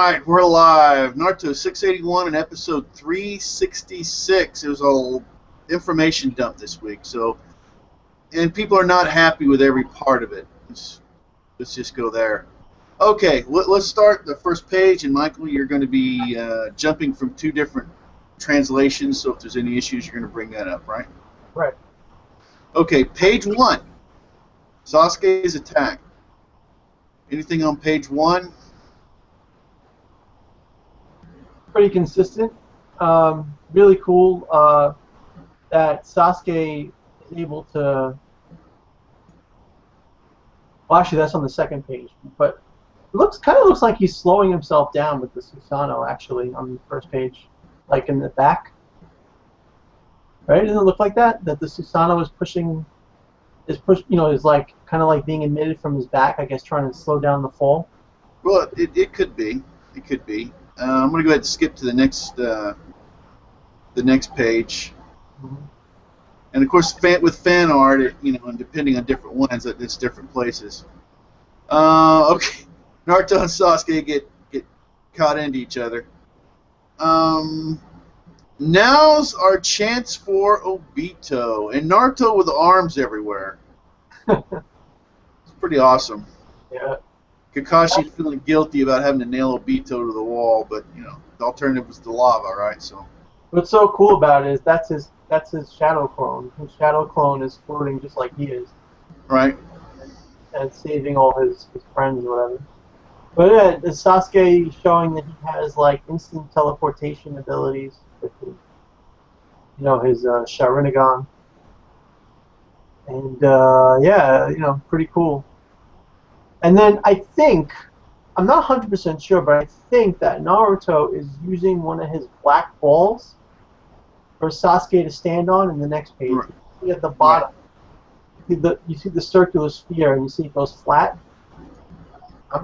right, we're live. Naruto 681 and episode 366. It was all information dump this week, and people are not happy with every part of it. Let's just go there. Okay, let's start the first page, and Michael, you're going to be jumping from two different translations, so if there's any issues, you're going to bring that up, right? Right. Okay, page 1. Sasuke's attack. Anything on page 1? Pretty consistent. Really cool that Sasuke is able to. Well, actually, that's on the second page, but it kind of looks like he's slowing himself down with the Susanoo. Actually, on the first page, like in the back, right? Doesn't it look like that? That the Susanoo is like kind of like being emitted from his back. I guess trying to slow down the fall. Well, it could be. It could be. I'm going to go ahead and skip to the next page. Mm-hmm. And of course, with fan art, and depending on different ones, it's different places. Okay, Naruto and Sasuke get caught into each other. Now's our chance for Obito, and Naruto with arms everywhere. It's pretty awesome. Yeah. Kakashi feeling guilty about having to nail Obito to the wall, but the alternative was the lava, right? So. What's so cool about it is that's his shadow clone. His shadow clone is floating just like he is. Right. And saving all his friends or whatever. But yeah, the Sasuke showing that he has like instant teleportation abilities with his, his Sharingan. And yeah, pretty cool. And then I think, I'm not 100% sure, but I think that Naruto is using one of his black balls for Sasuke to stand on in the next page. Right. You see at the bottom, you see the circular sphere, and you see it goes flat.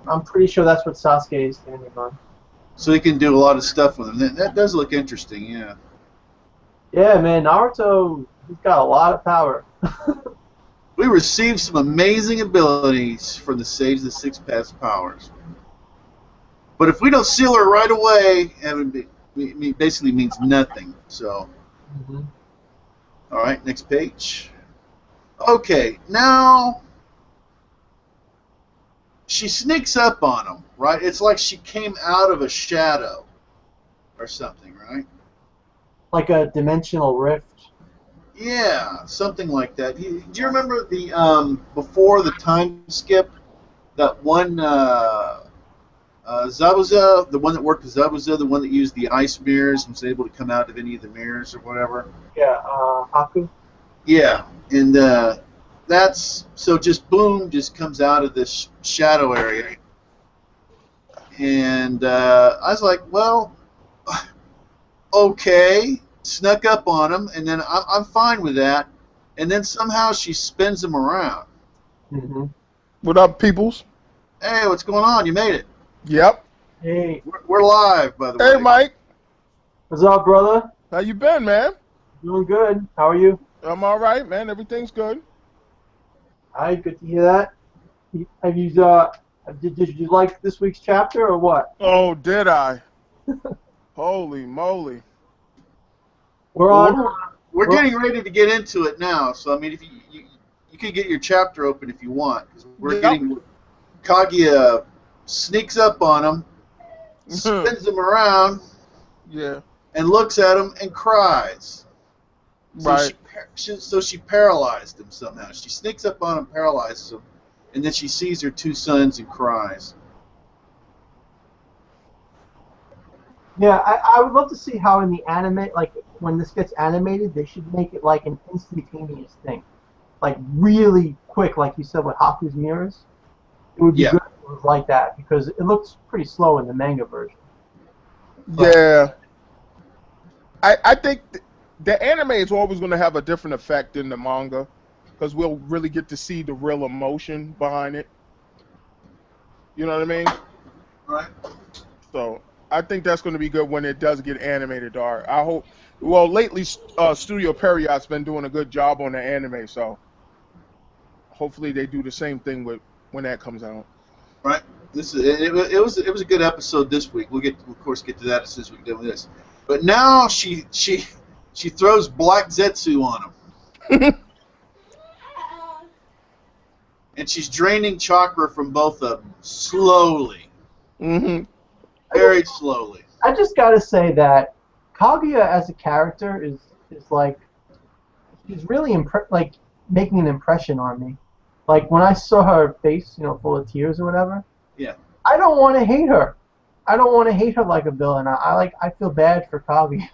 I'm pretty sure that's what Sasuke is standing on. So he can do a lot of stuff with him. That does look interesting, yeah. Yeah, man, Naruto, he's got a lot of power. We received some amazing abilities from the Sage of the Six Paths Powers. But if we don't seal her right away, it basically means nothing. So, All right, next page. Okay, now she sneaks up on him, right? It's like she came out of a shadow or something, right? Like a dimensional rift. Yeah, something like that. Do you remember the before the time skip, that one Zabuza, the one that worked with Zabuza, the one that used the ice mirrors and was able to come out of any of the mirrors or whatever? Yeah, Haku. Yeah, and that's so just boom, just comes out of this shadow area, and I was like, well, okay. Snuck up on him, and then I'm fine with that. And then somehow she spins him around. What up, peoples? Hey, what's going on? You made it. Yep. Hey. We're live, by the way. Hey, Mike. What's up, brother? How you been, man? Doing good. How are you? I'm all right, man. Everything's good. All right, good to hear that. Have you did you like this week's chapter or what? Oh, did I? Holy moly. We're getting ready to get into it now. So I mean, if you can get your chapter open if you want, because we're getting Kaguya sneaks up on him, spins him around, and looks at him and cries. Right. So she paralyzed him somehow. She sneaks up on him, paralyzes him, and then she sees her two sons and cries. Yeah, I would love to see how in the anime, like when this gets animated, they should make it like an instantaneous thing, like really quick, like you said with Haku's mirrors. It would be good if it was like that because it looks pretty slow in the manga version. Yeah, I think the anime is always going to have a different effect than the manga because we'll really get to see the real emotion behind it. You know what I mean? Right. So I think that's going to be good when it does get animated, Art. I hope. Well, lately, Studio Period's been doing a good job on the anime, so hopefully they do the same thing with when that comes out. Right. It was a good episode this week. We'll of course get to that as soon as we get done with this. But now she throws Black Zetsu on him, and she's draining chakra from both of them slowly, very slowly. I just gotta say that Kaguya as a character is like she's really like making an impression on me. Like when I saw her face, full of tears or whatever. Yeah. I don't want to hate her. I don't want to hate her like a villain. I feel bad for Kaguya.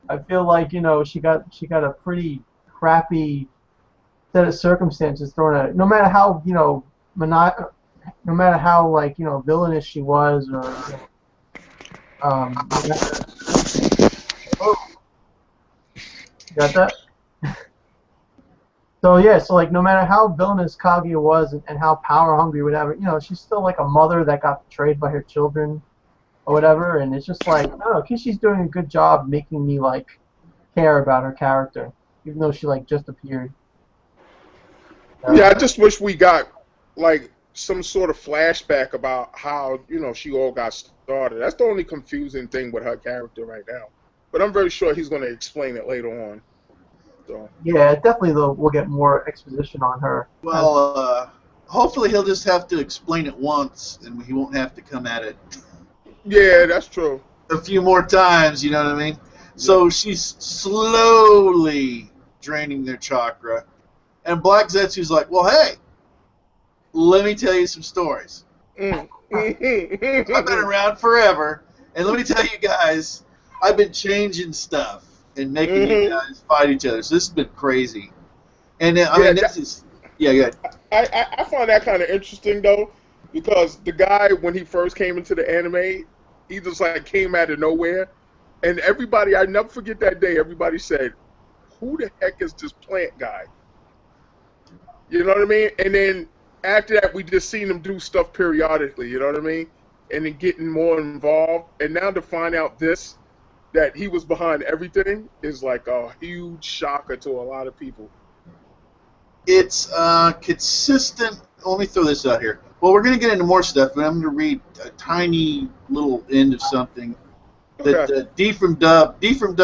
I feel like she got a pretty crappy set of circumstances thrown at her. No matter how no matter how villainous she was or got that? So yeah, so no matter how villainous Kaguya was and how power hungry, whatever, she's still like a mother that got betrayed by her children or whatever, and it's just like, oh, Kishi's doing a good job making me care about her character, even though she just appeared. Yeah, I just wish we got some sort of flashback about how she all got started. That's the only confusing thing with her character right now. But I'm very sure he's going to explain it later on. So. Yeah, definitely though we'll get more exposition on her. Well, hopefully he'll just have to explain it once, and he won't have to come at it. Yeah, that's true. A few more times, you know what I mean? Yeah. So she's slowly draining their chakra, and Black Zetsu's like, well, hey, let me tell you some stories. I've been around forever, and let me tell you guys, I've been changing stuff and making you guys fight each other. So this has been crazy. And I find that kind of interesting though, because the guy when he first came into the anime, he just came out of nowhere, and everybody, I never forget that day. Everybody said, "Who the heck is this plant guy?" You know what I mean? And then after that, we just seen him do stuff periodically. You know what I mean? And then getting more involved, and now to find out that he was behind everything is a huge shocker to a lot of people. It's consistent. Let me throw this out here. Well, we're going to get into more stuff, but I'm going to read a tiny little end of something. That D from Dub, even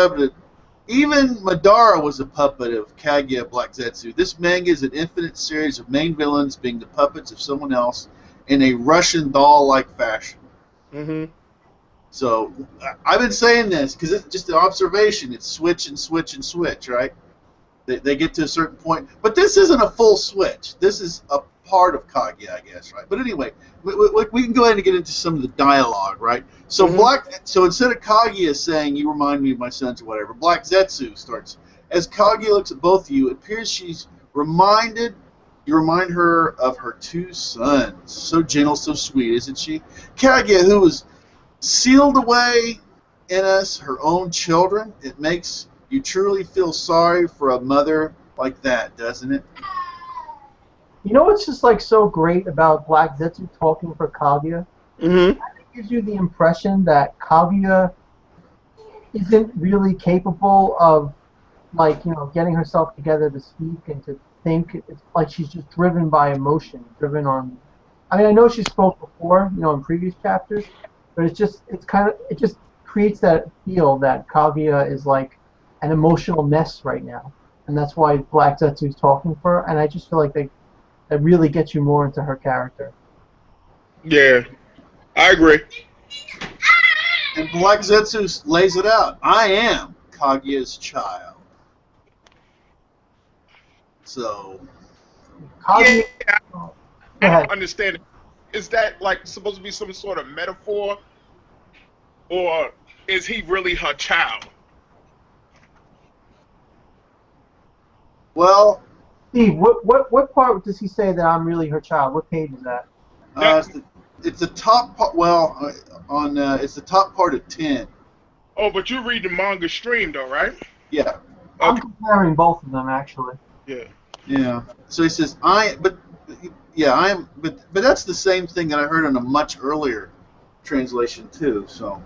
Madara was a puppet of Kaguya Black Zetsu. This manga is an infinite series of main villains being the puppets of someone else in a Russian doll-like fashion. Mm-hmm. So I've been saying this because it's just an observation. It's switch and switch and switch, right? They get to a certain point. But this isn't a full switch. This is a part of Kaguya, I guess, right? But anyway, we can go ahead and get into some of the dialogue, right? So So instead of Kaguya saying, you remind me of my sons or whatever, Black Zetsu starts. As Kaguya looks at both of you, it appears you remind her of her two sons. So gentle, so sweet, isn't she? Kaguya, who was sealed away in us her own children. It makes you truly feel sorry for a mother like that, doesn't it? You know what's just so great about Black Zetsu talking for Kaguya? It gives you the impression that Kaguya isn't really capable of getting herself together to speak and to think. It's like she's just driven by emotion, driven on. I mean, I know she spoke before, in previous chapters. But it just creates that feel that Kaguya is an emotional mess right now, and that's why Black Zetsu is talking for her. And I just feel like that really gets you more into her character. Yeah, I agree. And Black Zetsu lays it out. I am Kaguya's child. So, Kaguya. Yeah, I don't understand it. Is that supposed to be some sort of metaphor, or is he really her child? Well, Steve, what part does he say that I'm really her child? What page is that? It's the top part. Well, it's the top part of 10. Oh, but you read the manga stream though, right? Yeah. Okay. I'm comparing both of them actually. Yeah. Yeah. So he says, but that's the same thing that I heard in a much earlier translation too. So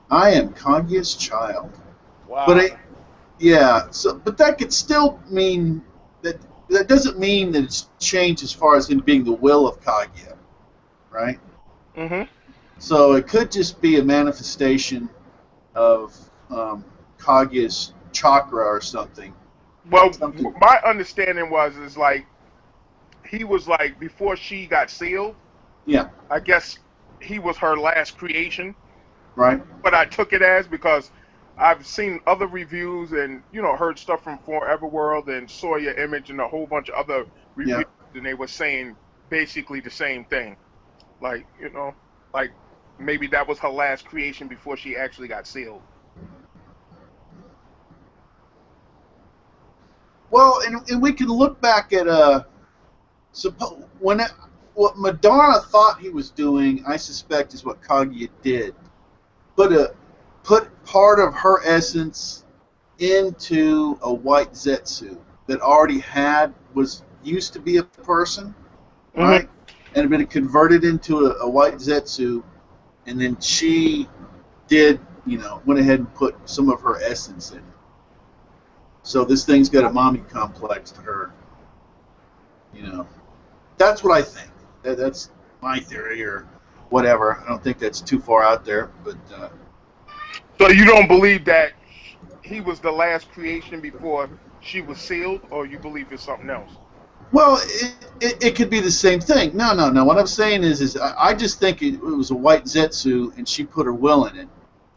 I am Kaguya's child. Wow. But but that could still mean that that doesn't mean that it's changed as far as him being the will of Kaguya, right? Mm-hmm. So it could just be a manifestation of Kaguya's chakra or something. Well, Something. my understanding is like he was like before she got sealed. Yeah. I guess he was her last creation. Right. But I took it as because I've seen other reviews and heard stuff from Forever World and saw your image and a whole bunch of other Yeah. reviews, and they were saying basically the same thing. Like like maybe that was her last creation before she actually got sealed. Well, and we can look back at what Madara thought he was doing, I suspect, is what Kaguya did. Put part of her essence into a white Zetsu that already used to be a person, right? Mm-hmm. And had been converted into a white Zetsu, and then she did, went ahead and put some of her essence in it. So this thing's got a mommy complex to her. That's what I think. That's my theory or whatever. I don't think that's too far out there, but So you don't believe that he was the last creation before she was sealed, or you believe it's something else? well, it could be the same thing. No. What I'm saying is I just think it was a white Zetsu, and she put her will in it.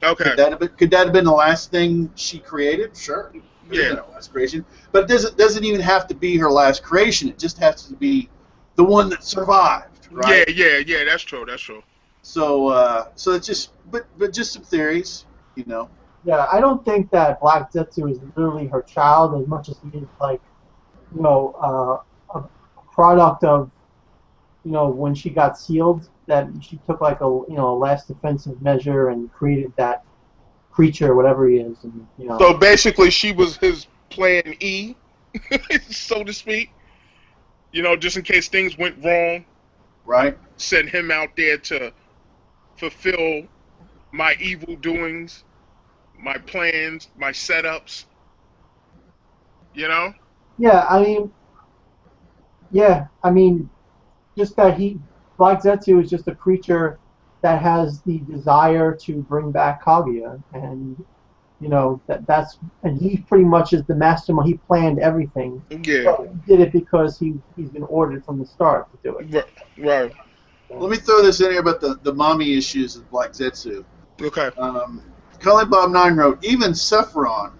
Okay. Could that have been the last thing she created? Sure. Yeah. Her last creation, but it doesn't even have to be her last creation. It just has to be the one that survived, right? Yeah. That's true. So it's just, but just some theories. Yeah, I don't think that Black Zetsu is literally her child as much as he is like, a product of, when she got sealed, that she took like a last defensive measure and created that creature, whatever he is, and So basically, she was his plan E, so to speak. Just in case things went wrong, Right. send him out there to fulfill my evil doings, my plans, my setups. Yeah, I mean, just that Black Zetsu is just a creature that has the desire to bring back Kaguya, and and he pretty much is the mastermind. He planned everything. Yeah. But he did it because he's been ordered from the start to do it. Right. Let me throw this in here about the mommy issues of Black Zetsu. Okay. Cully Bob 9 wrote, even Sephiroth.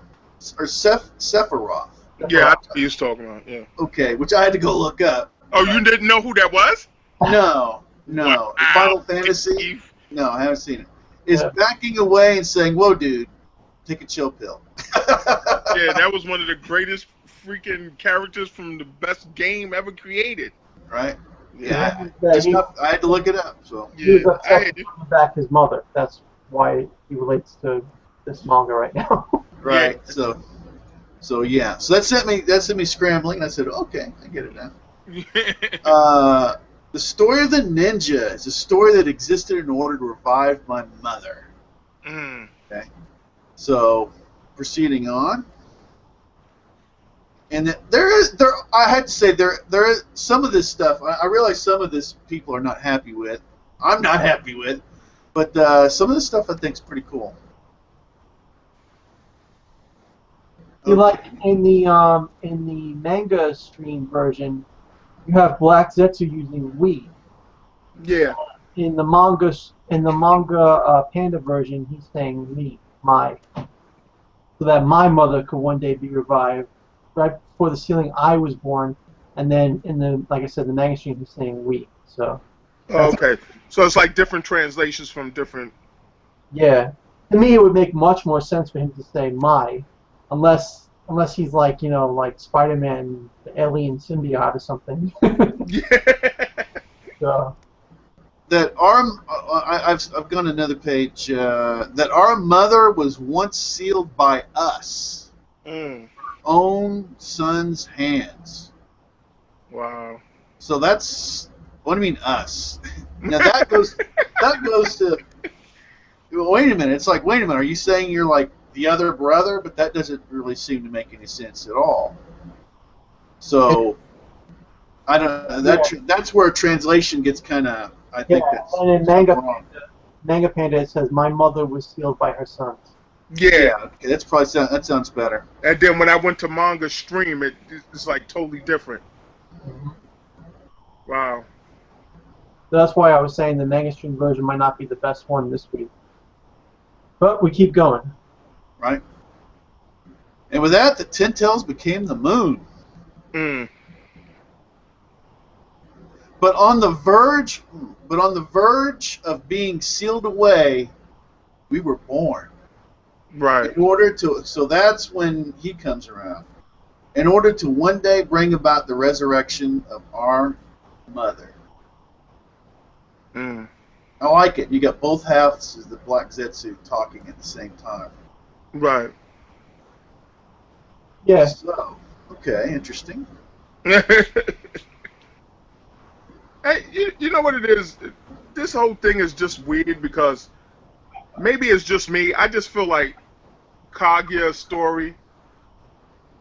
Yeah, that's what he was talking about. Yeah. Okay, which I had to go look up. Oh, you didn't know who that was? No. Wow. Final Fantasy? No, I haven't seen it. Is backing away and saying, whoa, dude, take a chill pill. Yeah, that was one of the greatest freaking characters from the best game ever created. Right? Yeah. I had to look it up. So he was upset to bring back his mother. That's why he relates to this manga right now. Right. Yeah. So yeah. So that sent me scrambling, and I said, okay, I get it now. The story of the ninja is a story that existed in order to revive my mother. Okay. So proceeding on. And I had to say there is some of this stuff. I realize some of this people are not happy with. I'm not happy with, but some of this stuff I think is pretty cool. Like in the manga stream version, you have Black Zetsu using we. Yeah. In the manga Panda version, he's saying me, my, so that my mother could one day be revived. Right before the sealing, I was born, and then like I said, the manga stream, he's saying we. So. Okay. So it's like different translations from different. Yeah. To me, it would make much more sense for him to say my, unless he's like like Spider-Man, the alien symbiote or something. Yeah. So. That I've gone another page. That our mother was once sealed by us, own son's hands. Wow. So that's what do you mean us? Now that goes to. Wait a minute. It's like, wait a minute. Are you saying you're like the other brother? But that doesn't really seem to make any sense at all. So I don't. Yeah. That's where translation gets kind of. I think that's and in wrong. Manga Panda, it says, "My mother was sealed by her sons." Yeah. Okay, that's probably that sounds better. And then when I went to manga stream, it's like totally different. Mhm. Wow. So that's why I was saying the manga stream version might not be the best one this week. But we keep going. Right. And with that, the Ten Tails became the moon. Mm. But on the verge of being sealed away, we were born. Right. So that's when he comes around. In order to one day bring about the resurrection of our mother. Mm. I like it. You got both halves of the Black Zetsu talking at the same time. Right. Yeah. So, okay, interesting. Hey, you know what it is? This whole thing is just weird because maybe it's just me. I just feel like Kaguya's story,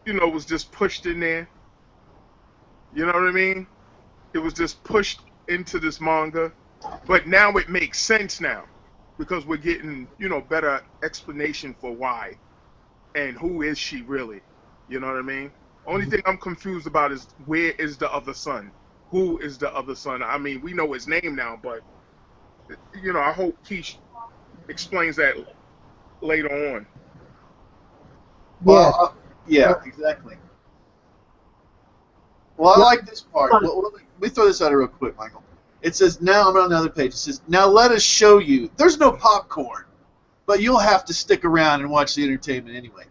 was just pushed in there. You know what I mean? It was just pushed into this manga. But now it makes sense now because we're getting, better explanation for why and who is she really. You know what I mean? Only thing I'm confused about is where is the other son? Who is the other son? I mean, we know his name now, but I hope Keish explains that later on. Well, Yes. yeah, exactly. Well, I Yeah. like this part. Let me throw this out real quick, Michael. It says, now I'm on another page. It says, now let us show you. There's no popcorn, but you'll have to stick around and watch the entertainment anyway.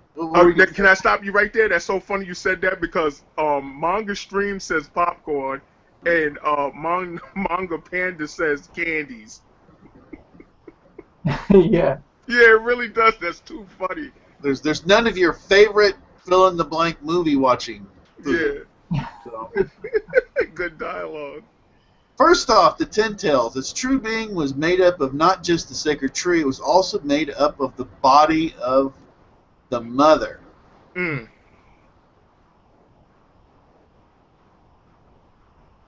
Can I stop you right there? That's so funny you said that because Manga Stream says popcorn and Manga Panda says candies. Yeah. Yeah, it really does. That's too funny. There's none of your favorite fill-in-the-blank movie watching food. Yeah. So. Good dialogue. First off, the Ten Tails. Its true being was made up of not just the sacred tree, it was also made up of the body of the mother. Mm.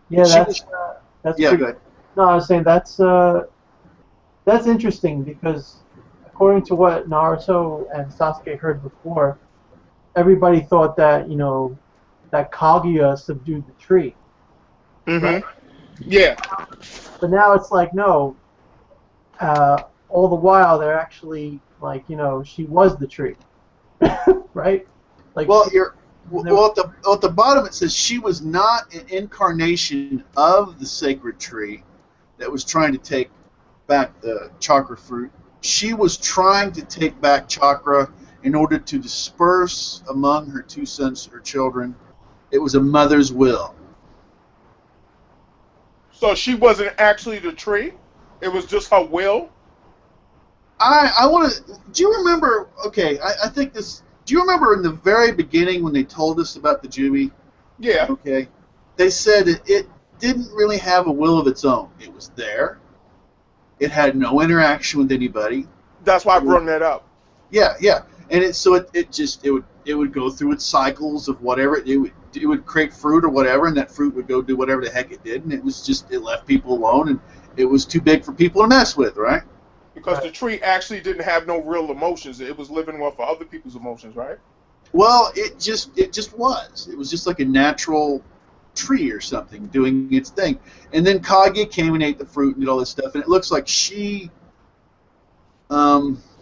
Yeah, that's yeah, pretty, go ahead. no, I was saying that's interesting because according to what Naruto and Sasuke heard before, everybody thought that that Kaguya subdued the tree. Mm-hmm. Right? Yeah. But now it's like no. All the while they're actually like she was the tree, right? Like Well, at the bottom it says she was not an incarnation of the sacred tree that was trying to take back the chakra fruit. She was trying to take back chakra in order to disperse among her two sons, her children. It was a mother's will. So she wasn't actually the tree? It was just her will? I want to. Do you remember? Okay, I think this. Do you remember in the very beginning when they told us about the Jubi? Yeah. Okay, they said it didn't really have a will of its own. It was there. It had no interaction with anybody. That's why I brought that up. Yeah, and it would go through its cycles of whatever it would create fruit or whatever, and that fruit would go do whatever the heck it did, and it left people alone, and it was too big for people to mess with, right? Because the tree actually didn't have no real emotions. It was living off of other people's emotions, right? Well, it just was. It was just like a natural tree or something doing its thing. And then Kage came and ate the fruit and did all this stuff, and it looks like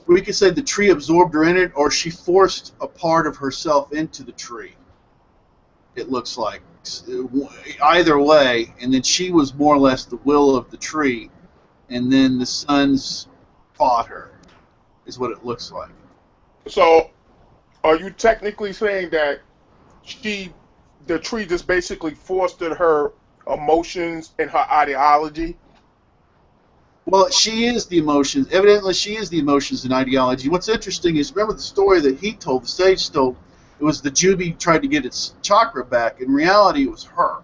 we could say the tree absorbed her in it, or she forced a part of herself into the tree. It looks like either way, and then she was more or less the will of the tree, and then the sons fought her, is what it looks like. So, are you technically saying that the tree just basically fostered her emotions and her ideology? Well, she is the emotions. Evidently, she is the emotions and ideology. What's interesting is, remember the story that he told, the sage told, it was the Jubi tried to get its chakra back. In reality, it was her.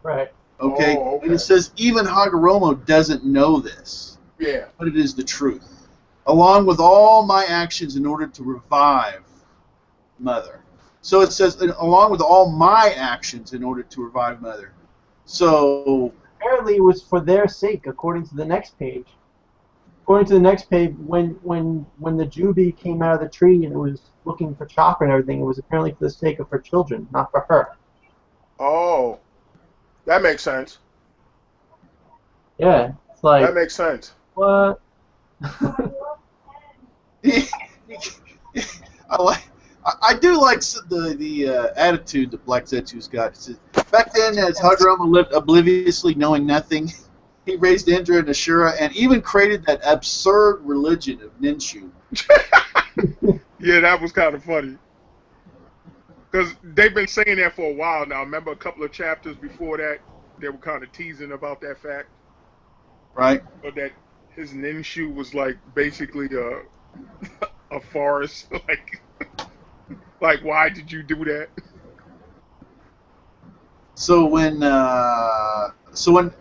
right. Okay? Oh, okay. And it says even Hagoromo doesn't know this. Yeah. But it is the truth. Along with all my actions in order to revive Mother. So it says, along with all my actions in order to revive Mother. So Apparently, it was for their sake, according to the next page. According to the next page, when the Juby came out of the tree and it was looking for chakra and everything, it was apparently for the sake of her children, not for her. Oh, that makes sense. Yeah, it's like, That makes sense. what? I do like the attitude that Black Zetsu's got. It says, back then, as Hagoromo lived obliviously knowing nothing, he raised Indra and Ashura and even created that absurd religion of Ninshu. Yeah, that was kind of funny. Because they've been saying that for a while now. Remember a couple of chapters before that, they were kind of teasing about that fact? Right? But that his Ninshu was like basically a forest. Like why did you do that? So when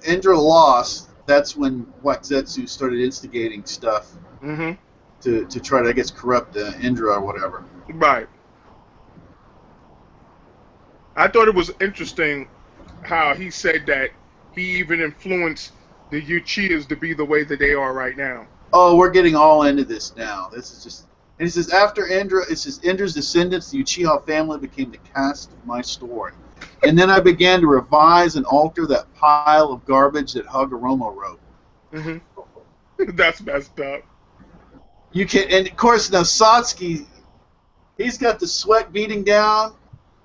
Indra lost, that's when Black Zetsu started instigating stuff Mm-hmm. to try to, I guess, corrupt Indra or whatever. Right. I thought it was interesting how he said that he even influenced the Uchihas to be the way that they are right now. Oh, we're getting all into this now. This is just. And it says after Indra, it says Indra's descendants, the Uchiha family, became the cast of my story, and then I began to revise and alter that pile of garbage that Hagoromo wrote. Mm-hmm. That's messed up. You can, and of course now Satsuki, he's got the sweat beating down,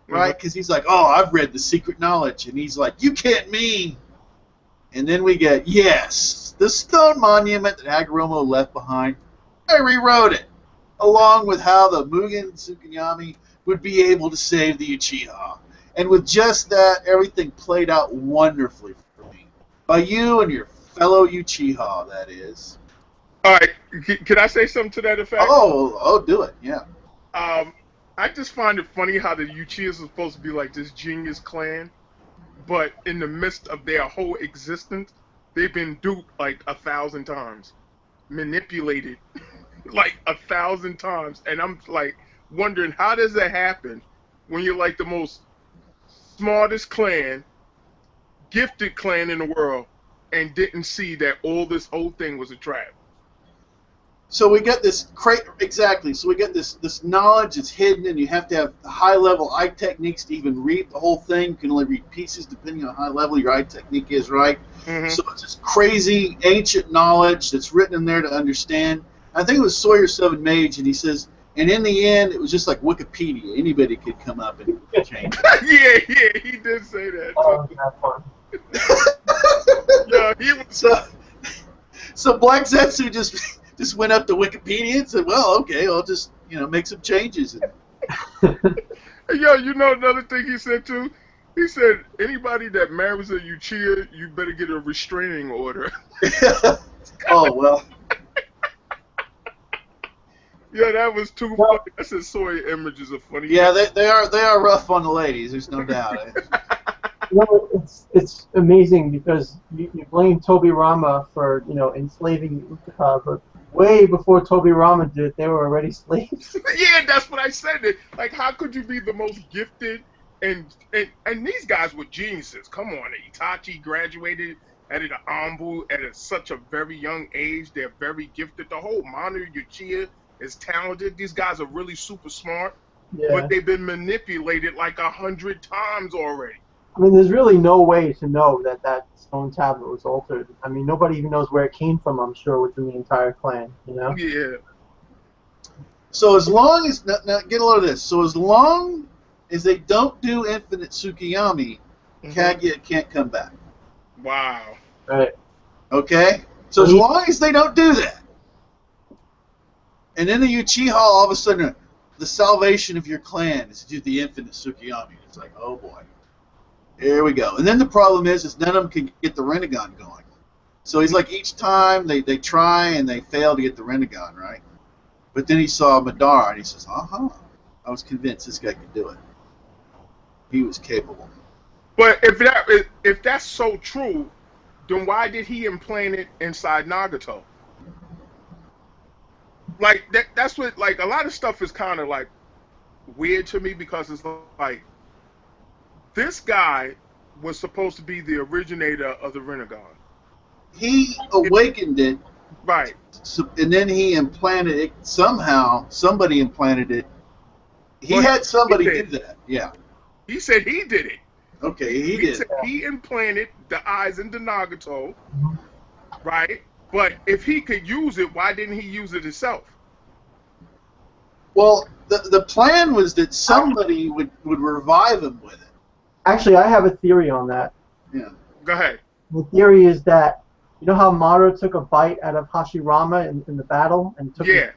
right? Because he's like, oh, I've read the secret knowledge, and he's like, you can't mean. And then we get, yes, the stone monument that Hagoromo left behind. I rewrote it, along with how the Mugen Tsukuyomi would be able to save the Uchiha. And with just that, everything played out wonderfully for me. By you and your fellow Uchiha, that is. All right, can I say something to that effect? Oh, do it, yeah. I just find it funny how the Uchihas are supposed to be like this genius clan, but in the midst of their whole existence, they've been duped like 1,000 times, manipulated like 1,000 times, and I'm like wondering how does that happen when you're like the most smartest clan, gifted clan in the world, and didn't see that all this whole thing was a trap. So we get this exactly. So we get this knowledge that's hidden, and you have to have high level eye techniques to even read the whole thing. You can only read pieces depending on how high level your eye technique is, right? Mm-hmm. So it's this crazy ancient knowledge that's written in there to understand. I think it was Sawyer Seven Mage, and he says, and in the end, it was just like Wikipedia. Anybody could come up and change it. yeah, he did say that. Oh, that's fun. Yeah, he was. So Black Zetsu just went up to Wikipedia and said, well, okay, I'll just, make some changes. Yo, you know another thing he said too? He said, anybody that marries a Uchiha, you better get a restraining order. Oh, well. Yeah, that was too funny. I said Sawyer images are funny. Yeah, they are rough on the ladies, there's no doubt. It's amazing because you blame Toby Rama for, enslaving Uchiha, but way before Toby Rama did it, they were already slaves. Yeah, that's what I said. Like, how could you be the most gifted? And these guys were geniuses. Come on, Itachi graduated at an Anbu at such a very young age. They're very gifted. The whole Manu Uchiha is talented. These guys are really super smart, but they've been manipulated like 100 times already. I mean, there's really no way to know that stone tablet was altered. I mean, nobody even knows where it came from, I'm sure, within the entire clan, Yeah. So as long as, now get a load of this, so as long as they don't do Infinite Tsukiyami, Kaguya can't come back. Wow. Right. Okay? So as long as they don't do that, and then the Uchiha, all of a sudden, the salvation of your clan is to do the Infinite Tsukiyami. It's like, oh boy. Here we go. And then the problem is none of them can get the Rinnegan going. So he's like, each time they try and they fail to get the Rinnegan, right? But then he saw Madara and he says, I was convinced this guy could do it. He was capable. But if that's so true, then why did he implant it inside Nagato? Like that's what, like, a lot of stuff is kind of like weird to me because it's like this guy was supposed to be the originator of the Renegon. He awakened it, Right. and then he implanted it somehow. Somebody implanted it. He Well, had somebody he do did. that. Yeah. He said he did it. Okay, he He did. said he implanted the eyes into Nagato, right? But if he could use it, why didn't he use it himself? Well, the plan was that somebody would revive him with it. Actually, I have a theory on that. Yeah. Go ahead. The theory is that you know how Madara took a bite out of Hashirama in the battle and took Yeah.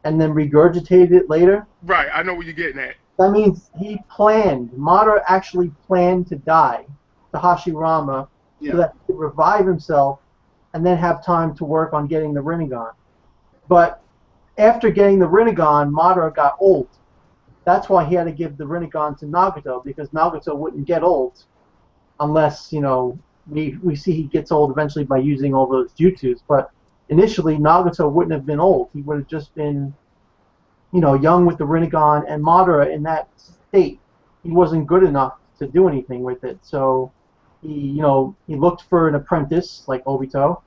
and then regurgitated it later? Right. I know what you're getting at. That means he planned, Madara actually planned to die to Hashirama Yeah. so that he could revive himself and then have time to work on getting the Rinnegan. But after getting the Rinnegan, Madara got old. That's why he had to give the Rinnegan to Nagato, because Nagato wouldn't get old unless, you know, we see he gets old eventually by using all those jutsus. But initially, Nagato wouldn't have been old. He would have just been, you know, young with the Rinnegan, and Madara in that state, he wasn't good enough to do anything with it. So he, you know, he looked for an apprentice like Obito,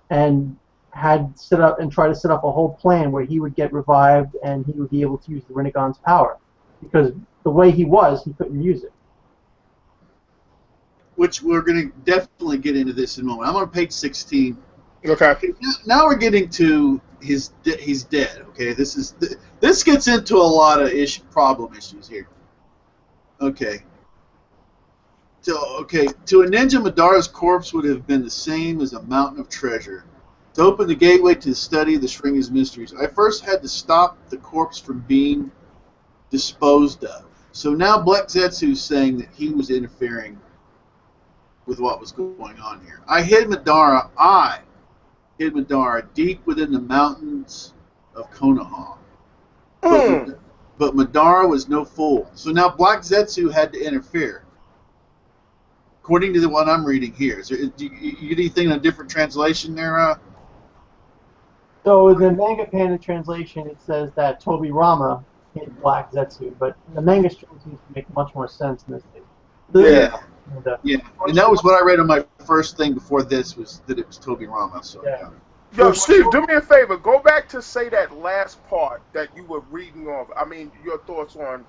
and had set up and tried to set up a whole plan where he would get revived and he would be able to use the Rinnegan's power, because the way he was, he couldn't use it. Which we're going to definitely get into this in a moment. I'm on page 16. Okay. Now we're getting to he's dead. Okay, this gets into a lot of problem issues here. Okay. To a ninja, Madara's corpse would have been the same as a mountain of treasure. To open the gateway to the study of the Sharingan's mysteries, I first had to stop the corpse from being disposed of. So now Black Zetsu's saying that he was interfering with what was going on here. I hid Madara deep within the mountains of Konoha. But Madara was no fool. So now Black Zetsu had to interfere. According to the one I'm reading here. Do you get anything in a different translation there? So in the manga panda translation, it says that Tobi Rama hit Black Zetsu, but the manga stream seems to make much more sense in this case. Yeah. And that was what I read on my first thing before this, was that it was Tobi Rama. So Yeah. Yo, Steve, do me a favor. Go back to say that last part that you were reading off. I mean, your thoughts on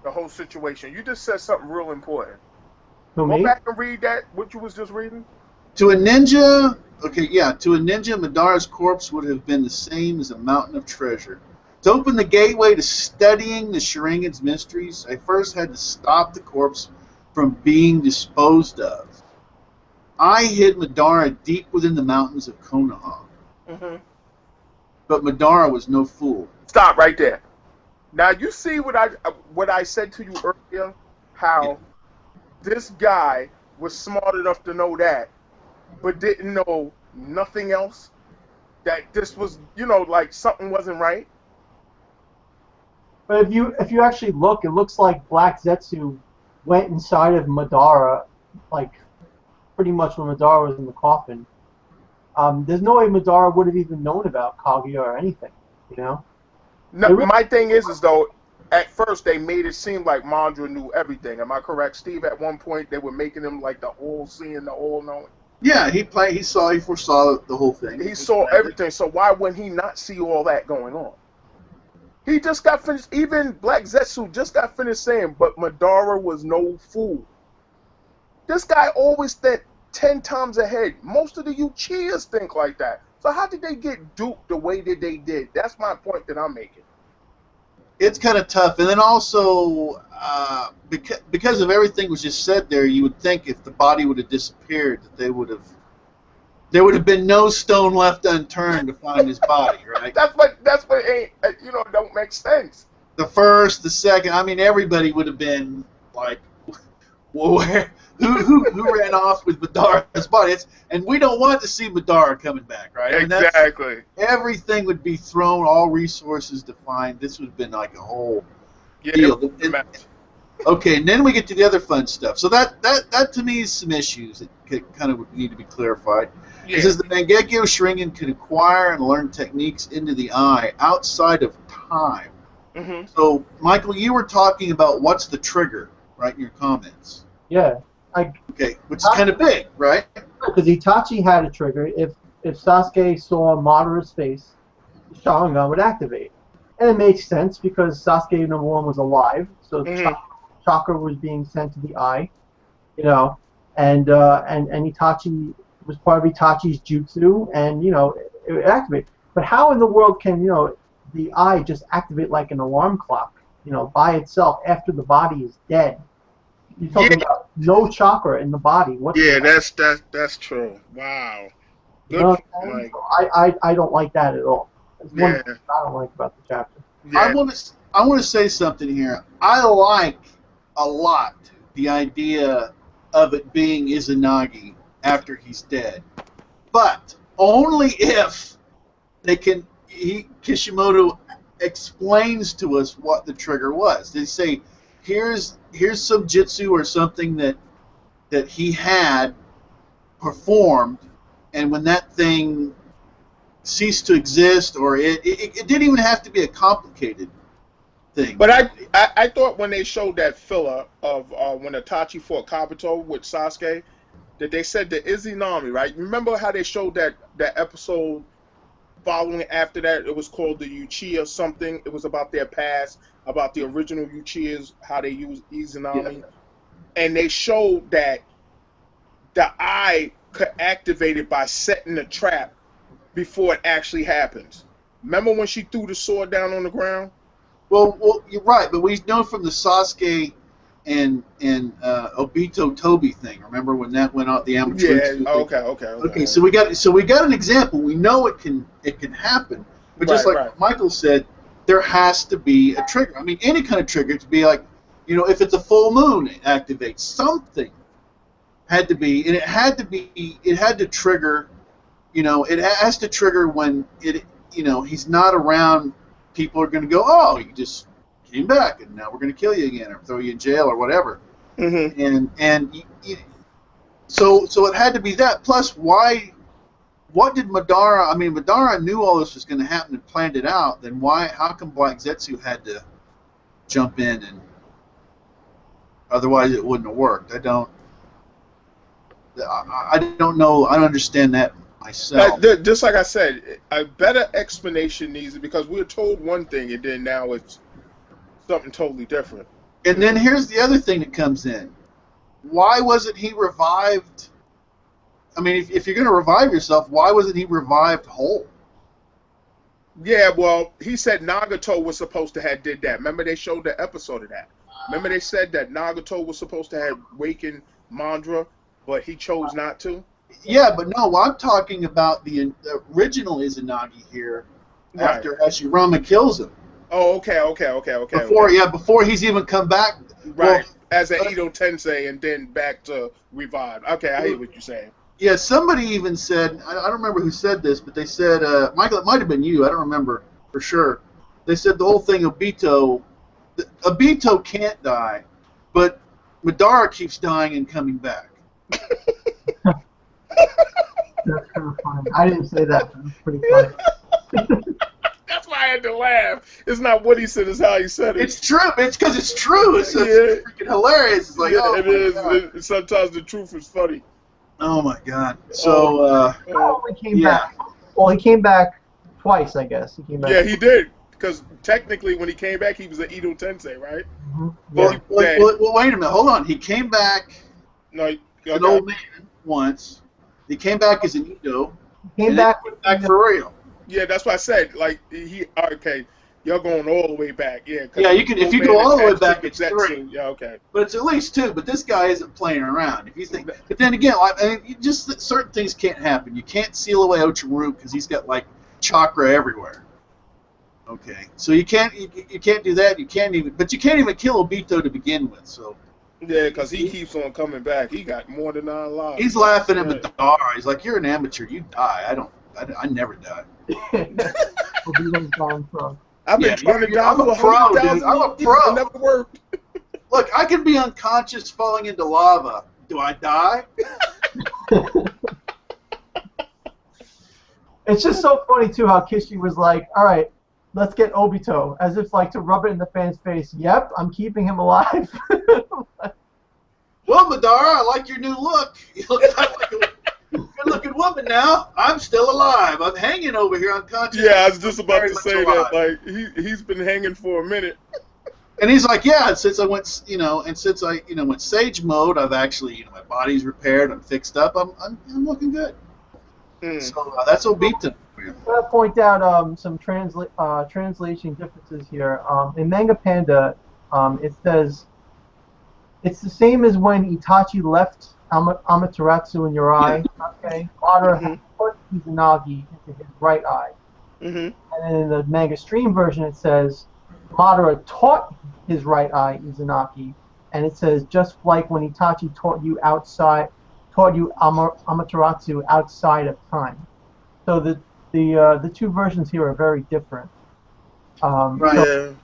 the whole situation. You just said something real important. To Go me? back and read that, what you was just reading. To a ninja, Madara's corpse would have been the same as a mountain of treasure. To open the gateway to studying the Sharingan's mysteries, I first had to stop the corpse from being disposed of. I hid Madara deep within the mountains of Konoha. Mm-hmm. But Madara was no fool. Stop right there. Now you see what I said to you earlier, how this guy was smart enough to know that, but didn't know nothing else. That this was, you know, like something wasn't right. But if you actually look, it looks like Black Zetsu went inside of Madara, like pretty much when Madara was in the coffin. There's no way Madara would have even known about Kaguya or anything, you know? No, my thing is though, at first they made it seem like Mandra knew everything. Am I correct, Steve? At one point they were making him like the all-seeing, the all-knowing. Yeah, he foresaw the whole thing. He saw everything. So why would he not see all that going on? He just got finished. Even Black Zetsu just got finished saying, "But Madara was no fool." This guy always think 10 times ahead. Most of the Uchihas think like that. So how did they get duped the way that they did? That's my point that I'm making. It's kind of tough, and then also because of everything was just said there, you would think if the body would have disappeared, that there would have been no stone left unturned to find his body, right? That's what ain't, you know, don't make sense. The first, the second, I mean, everybody would have been like, well, who ran off with Madara's body? And we don't want to see Madara coming back, right? Exactly. Everything would be thrown, all resources to find. This would have been like a whole deal. Okay, and then we get to the other fun stuff. So that to me is some issues that kind of would need to be clarified. Yeah. It says the Mangekyo Sharingan can acquire and learn techniques into the eye outside of time. Mm-hmm. So, Michael, you were talking about what's the trigger, right, in your comments. Yeah. Okay, which is kind of big, right? Because Itachi had a trigger. If Sasuke saw Madara's face, the Sharingan would activate. And it makes sense because Sasuke, number one, was alive, so Mm-hmm. chakra was being sent to the eye, and Itachi was part of Itachi's jutsu, and it activated. But how in the world can the eye just activate like an alarm clock, by itself after the body is dead? You're Yeah, talking about no chakra in the body yeah, whatsoever. that's true. Wow, You good know what point, I'm saying? Mike. So I don't like that at all. That's one Yeah, thing I don't like about the chapter. I yeah. want to say something here. I like a lot the idea of it being Izanagi after he's dead, but only if they can. Kishimoto explains to us what the trigger was. They say, here's some jitsu or something that he had performed, and when that thing ceased to exist, or it didn't even have to be a complicated thing. But I thought when they showed that filler of when Itachi fought Kabuto with Sasuke, that they said the Izanami, right? Remember how they showed that episode following after that? It was called the Uchiha something. It was about their past, about the original Uchihas, how they used Yeah. Izanami, and they showed that the eye could activate it by setting the trap before it actually happens. Remember when she threw the sword down on the ground? Well, you're right, but we know from the Sasuke and Obito Toby thing. Remember when that went out the Yeah. Amaterasu? Okay. So we got an example. We know it can happen, but just Right. like Right. Michael said, there has to be a trigger. I mean, any kind of trigger to be like, if it's a full moon, it activates something. Had to be, and it had to trigger. It has to trigger when he's not around. People are going to go, oh, you just came back, and now we're going to kill you again, or throw you in jail, or whatever. Mm-hmm. So it had to be that. Plus, why? What did Madara? I mean, Madara knew all this was going to happen and planned it out. Then why? How come Black Zetsu had to jump in, and otherwise it wouldn't have worked? I don't know. I don't understand that myself. Just like I said, a better explanation needs it because we were told one thing and then now it's something totally different. And then here's the other thing that comes in. Why wasn't he revived? I mean, if you're going to revive yourself, why wasn't he revived whole? Yeah, well, he said Nagato was supposed to have did that. Remember they showed the episode of that. Remember they said that Nagato was supposed to have wakened Mandra, but he chose not to. Yeah, but no, I'm talking about the original Izanagi here Right. after Hashirama kills him. Oh, okay. Before he's even come back. Right. Well, As an Edo Tensei and then back to revive. Okay, I hear what you're saying. yeah, somebody even said, I don't remember who said this, but they said, Michael, it might have been you, I don't remember for sure. They said the whole thing, Obito can't die, but Madara keeps dying and coming back. That's kind of funny. I didn't say that, but it's pretty funny. That's why I had to laugh. It's not what he said, it's how he said it. It's true. It's because it's true. It's freaking hilarious. It's like, yeah, oh it my is. God. Sometimes the truth is funny. Oh my God. So, He came back. Well, he came back twice, I guess. He came back. Yeah, he did. Because technically, when he came back, he was an Edo Tensei, right? Mm-hmm. well, wait a minute. Hold on. He came back No, as an old man once. He came back as an Edo. He came and back. then he came back for real. Yeah, that's what I said. Like okay, you're going all the way back. Yeah. Yeah, you can. If you go all the way back, it's Zetsu. 3. Yeah, okay. But it's at least 2. But this guy isn't playing around. If you think, but then again, I mean, just certain things can't happen. You can't seal away Ocharu because he's got like chakra everywhere. Okay, so you can't do that. You can't even kill Obito to begin with. So Yeah, because he keeps on coming back. He got more than 9 lives. he's laughing at Madara. He's like, "You're an amateur. You die. I never die." Obito's gone from. I've been trying to die I'm a for pro, 100,000 dude. I'm a years. pro. It never worked. Look, I can be unconscious falling into lava. Do I die? It's just so funny too how Kishi was like, all right, let's get Obito, as if like to rub it in the fan's face. Yep, I'm keeping him alive. Well, Madara, I like your new look. You look like a good-looking woman now. I'm still alive. I'm hanging over here unconscious. Yeah, I was just about Very to much say alive. that. Like he's been hanging for a minute. And he's like, yeah, since I went, since I, went sage mode, I've actually, my body's repaired, I'm fixed up, I'm looking good. Mm. So that's Obito. I'm going to point out some translation differences here. In Manga Panda, it says, it's the same as when Itachi left Amaterasu in your eye. Okay, Madara had put Izanagi into his right eye. Mm-hmm. And in the manga stream version, it says Madara taught his right eye Izanagi, and it says just like when Itachi taught you Amaterasu outside of time. So the two versions here are very different. Right. So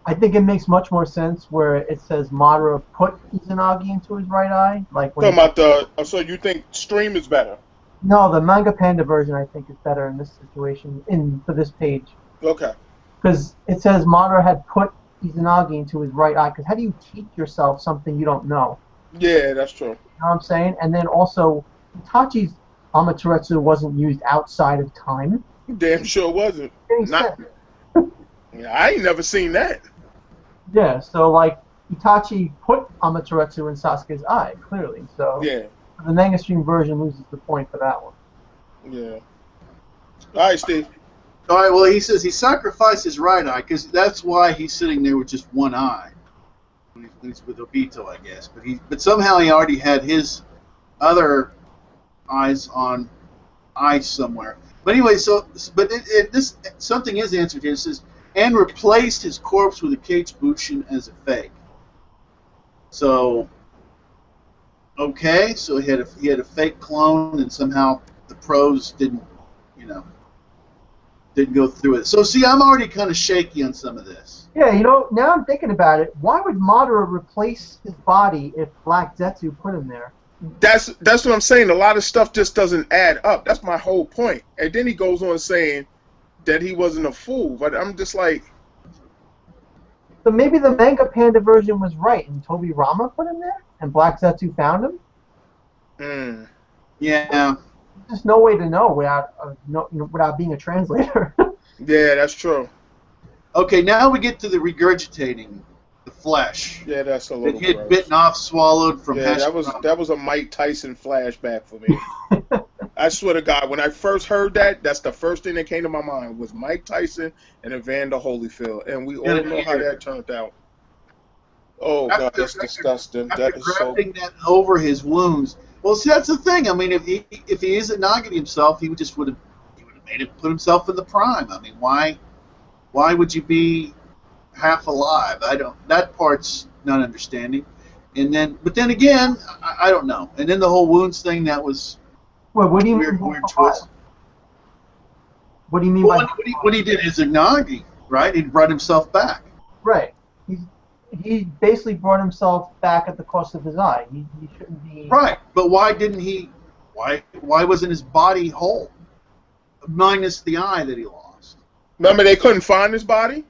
I think it makes much more sense where it says Madara put Izanagi into his right eye, like when. Talking about so you think stream is better? No, the Manga Panda version I think is better in this situation for this page. Okay. Because it says Madara had put Izanagi into his right eye. Because how do you teach yourself something you don't know? Yeah, that's true. You know what I'm saying? And then also, Itachi's Amaterasu wasn't used outside of time. Damn sure wasn't. Yeah, I ain't never seen that. Yeah, so like Itachi put Amaterasu in Sasuke's eye, clearly. So Yeah. the manga stream version loses the point for that one. Yeah. All right, Steve. All right, well, he says he sacrificed his right eye because that's why he's sitting there with just one eye when he's with Obito, I guess. But somehow he already had his other eyes on ice somewhere. But anyway, this something is answered here. It says, and replaced his corpse with a Kage-Bunshin as a fake. So, okay, so he had a fake clone, and somehow the pros didn't go through it. So see, I'm already kind of shaky on some of this. Yeah, now I'm thinking about it. Why would Madara replace his body if Black Zetsu put him there? That's what I'm saying. A lot of stuff just doesn't add up. That's my whole point. And then he goes on saying that he wasn't a fool. But I'm just like, so maybe the Manga Panda version was right, and Tobi Rama put him there, and Black Zetsu found him. Yeah. There's just no way to know without being a translator. Yeah, that's true. Okay, now we get to the regurgitating the flesh. Yeah, that's a little. That he had bitten off, swallowed from. Yeah, that was a Mike Tyson flashback for me. I swear to God, when I first heard that, that's the first thing that came to my mind was Mike Tyson and Evander Holyfield, and we all know how that turned out. Oh God, that's disgusting. That is so. That over his wounds. Well, see, that's the thing. I mean, if he isn't Nagini himself, he would have made it, put himself in the prime. I mean, why would you be half alive? That part's not understanding. But then again, I don't know. And then the whole wounds thing, that was what do you weird mean? twist. What do you mean by what he did is Nagi, right? He brought himself back. Right. He basically brought himself back at the cost of his eye. He shouldn't be. Right, but why didn't he? Why wasn't his body whole, minus the eye that he lost? Remember, they couldn't find his body.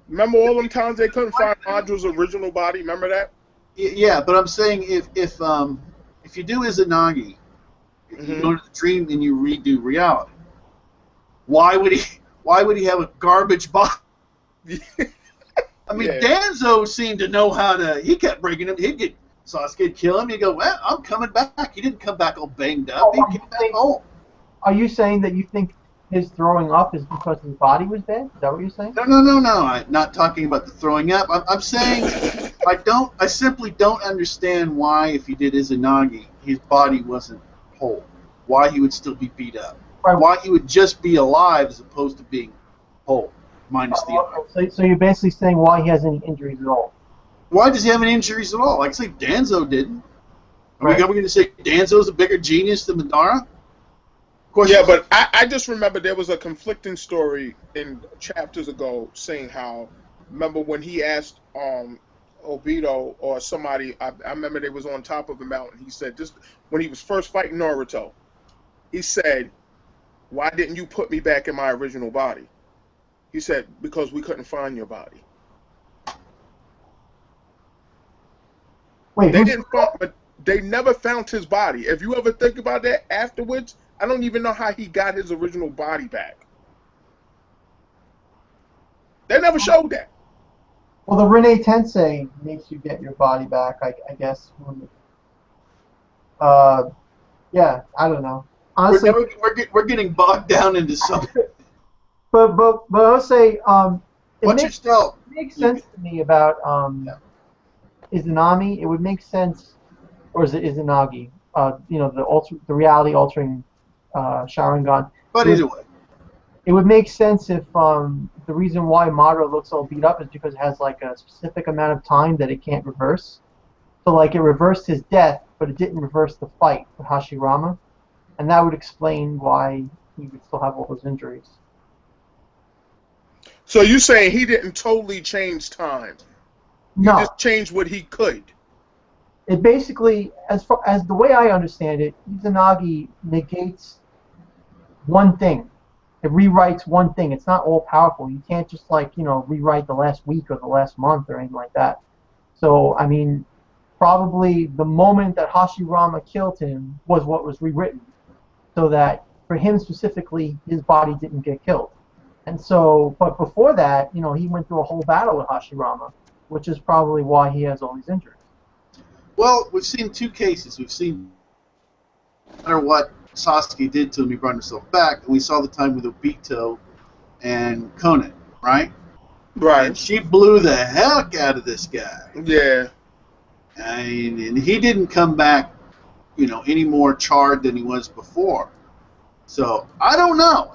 Remember all them times they couldn't find Madra's original body. Remember that? Yeah, but I'm saying if you do Izanagi, you go to the dream and you redo reality. Why would he have a garbage body? I mean, Danzo seemed to know how to. He kept breaking him. He'd get Sasuke, kill him. He'd go, "Well, I'm coming back." He didn't come back all banged up. He came back home. Are you saying that you think his throwing up is because his body was dead? Is that what you're saying? No. I'm not talking about the throwing up. I'm saying I simply don't understand why, if he did Izanagi, his body wasn't whole. Why he would still be beat up. Right. Why he would just be alive as opposed to being whole. Minus the eye. So you're basically saying why he has any injuries at all? Why does he have any injuries at all? Like I say, Danzo didn't. Are we going to say Danzo's a bigger genius than Madara? Of course. Yeah, but I just remember there was a conflicting story in chapters ago saying how, remember when he asked Obito or somebody, I remember they was on top of the mountain, he said, just when he was first fighting Naruto, he said, why didn't you put me back in my original body? He said, because we couldn't find your body. Wait, They didn't find, but they never found his body. If you ever think about that afterwards, I don't even know how he got his original body back. They never showed that. well, the Rene Tensei makes you get your body back, I guess. Yeah, I don't know. Honestly, We're getting bogged down into something. but I'll say it What's your stealth? makes sense to me about Izanami. It would make sense, or is it Izanagi? The reality altering Sharingan. But either way, It would make sense if the reason why Madara looks all beat up is because it has like a specific amount of time that it can't reverse. So like it reversed his death, but it didn't reverse the fight with Hashirama, and that would explain why he would still have all those injuries. So you're saying he didn't totally change time? No, He just changed what he could. it basically, as far as the way I understand it, Izanagi negates one thing. It rewrites one thing. It's not all powerful. You can't just rewrite the last week or the last month or anything like that. So I mean, probably the moment that Hashirama killed him was what was rewritten, so that for him specifically, his body didn't get killed. And so, but before that, he went through a whole battle with Hashirama, which is probably why he has all these injuries. well, we've seen two cases. We've seen no matter what Sasuke did to him, he brought himself back, and we saw the time with Obito and Conan, right? Right. And she blew the heck out of this guy. Yeah. And he didn't come back, any more charred than he was before. So I don't know.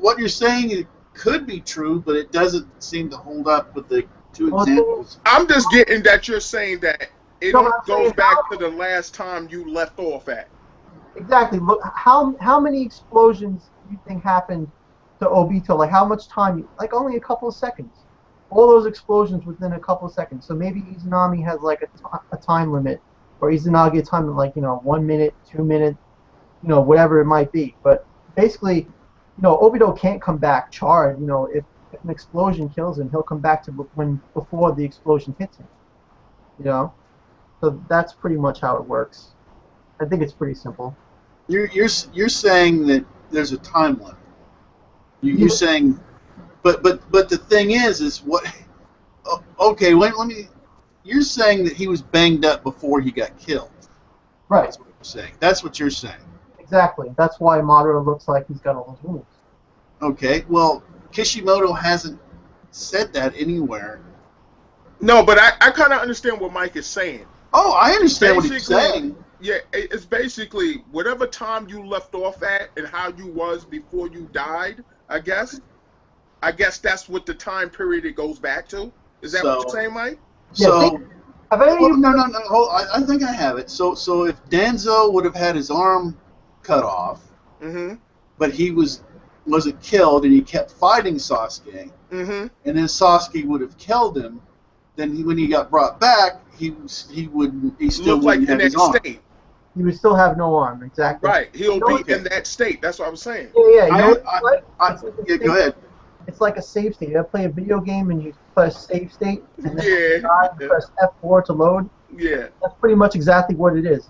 What you're saying it could be true, but it doesn't seem to hold up with the two examples. I'm just getting that you're saying that it No, I'm goes saying back to the last time you left off at. Exactly. Look, how many explosions do you think happened to Obito? Like how much time? Like only a couple of seconds. All those explosions within a couple of seconds. So maybe Izanami has like a time limit, or Izanagi a time limit, like 1 minute, 2 minutes, whatever it might be. But basically, Obito can't come back charred. If an explosion kills him, he'll come back to before the explosion hits him. So that's pretty much how it works. I think it's pretty simple. You're saying that there's a time limit. You're saying, but the thing is what? Okay, let me. You're saying that he was banged up before he got killed. Right. That's what you're saying. That's what you're saying. Exactly. That's why Madara looks like he's got all those wounds. Okay. Well, Kishimoto hasn't said that anywhere. No, but I kind of understand what Mike is saying. Oh, I understand what he's saying. Yeah, it's basically whatever time you left off at and how you was before you died, I guess. I guess that's what the time period it goes back to. Is that what you're saying, Mike? So, have any of you... no. I think I have it. So if Danzo would have had his arm cut off, but he wasn't killed and he kept fighting Sasuke, and then Sasuke would have killed him, then when he got brought back, he still wouldn't have his arm. State. He would still have no arm, exactly. Right, he'll be in that state. That's what I was saying. Yeah. Go ahead. It's like a save state. You ever play a video game and you press save state, and then you press F4 to load? Yeah. That's pretty much exactly what it is.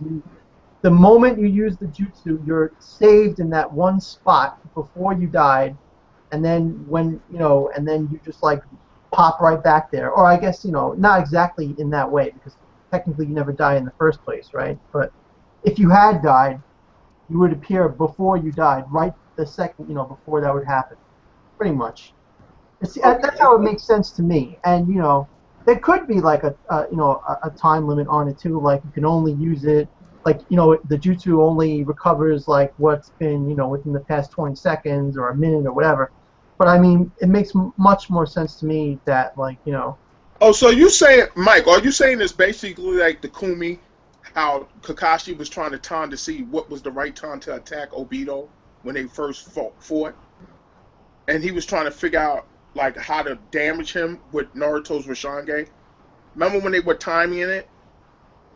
The moment you use the jutsu, you're saved in that one spot before you died, and then and then you just like pop right back there. Or I guess, not exactly in that way, because technically you never die in the first place, right? But if you had died, you would appear before you died, right the second, before that would happen. Pretty much. That's how it makes sense to me. And, there could be like a time limit on it too. Like you can only use it, like, the jutsu only recovers like what's been, within the past 20 seconds or a minute or whatever. But I mean, it makes much more sense to me that, like, Oh, so you saying, Mike, are you saying it's basically like the Kumi, how Kakashi was trying to time to see what was the right time to attack Obito when they first fought? And he was trying to figure out, like, how to damage him with Naruto's Rasengan? Remember when they were timing it?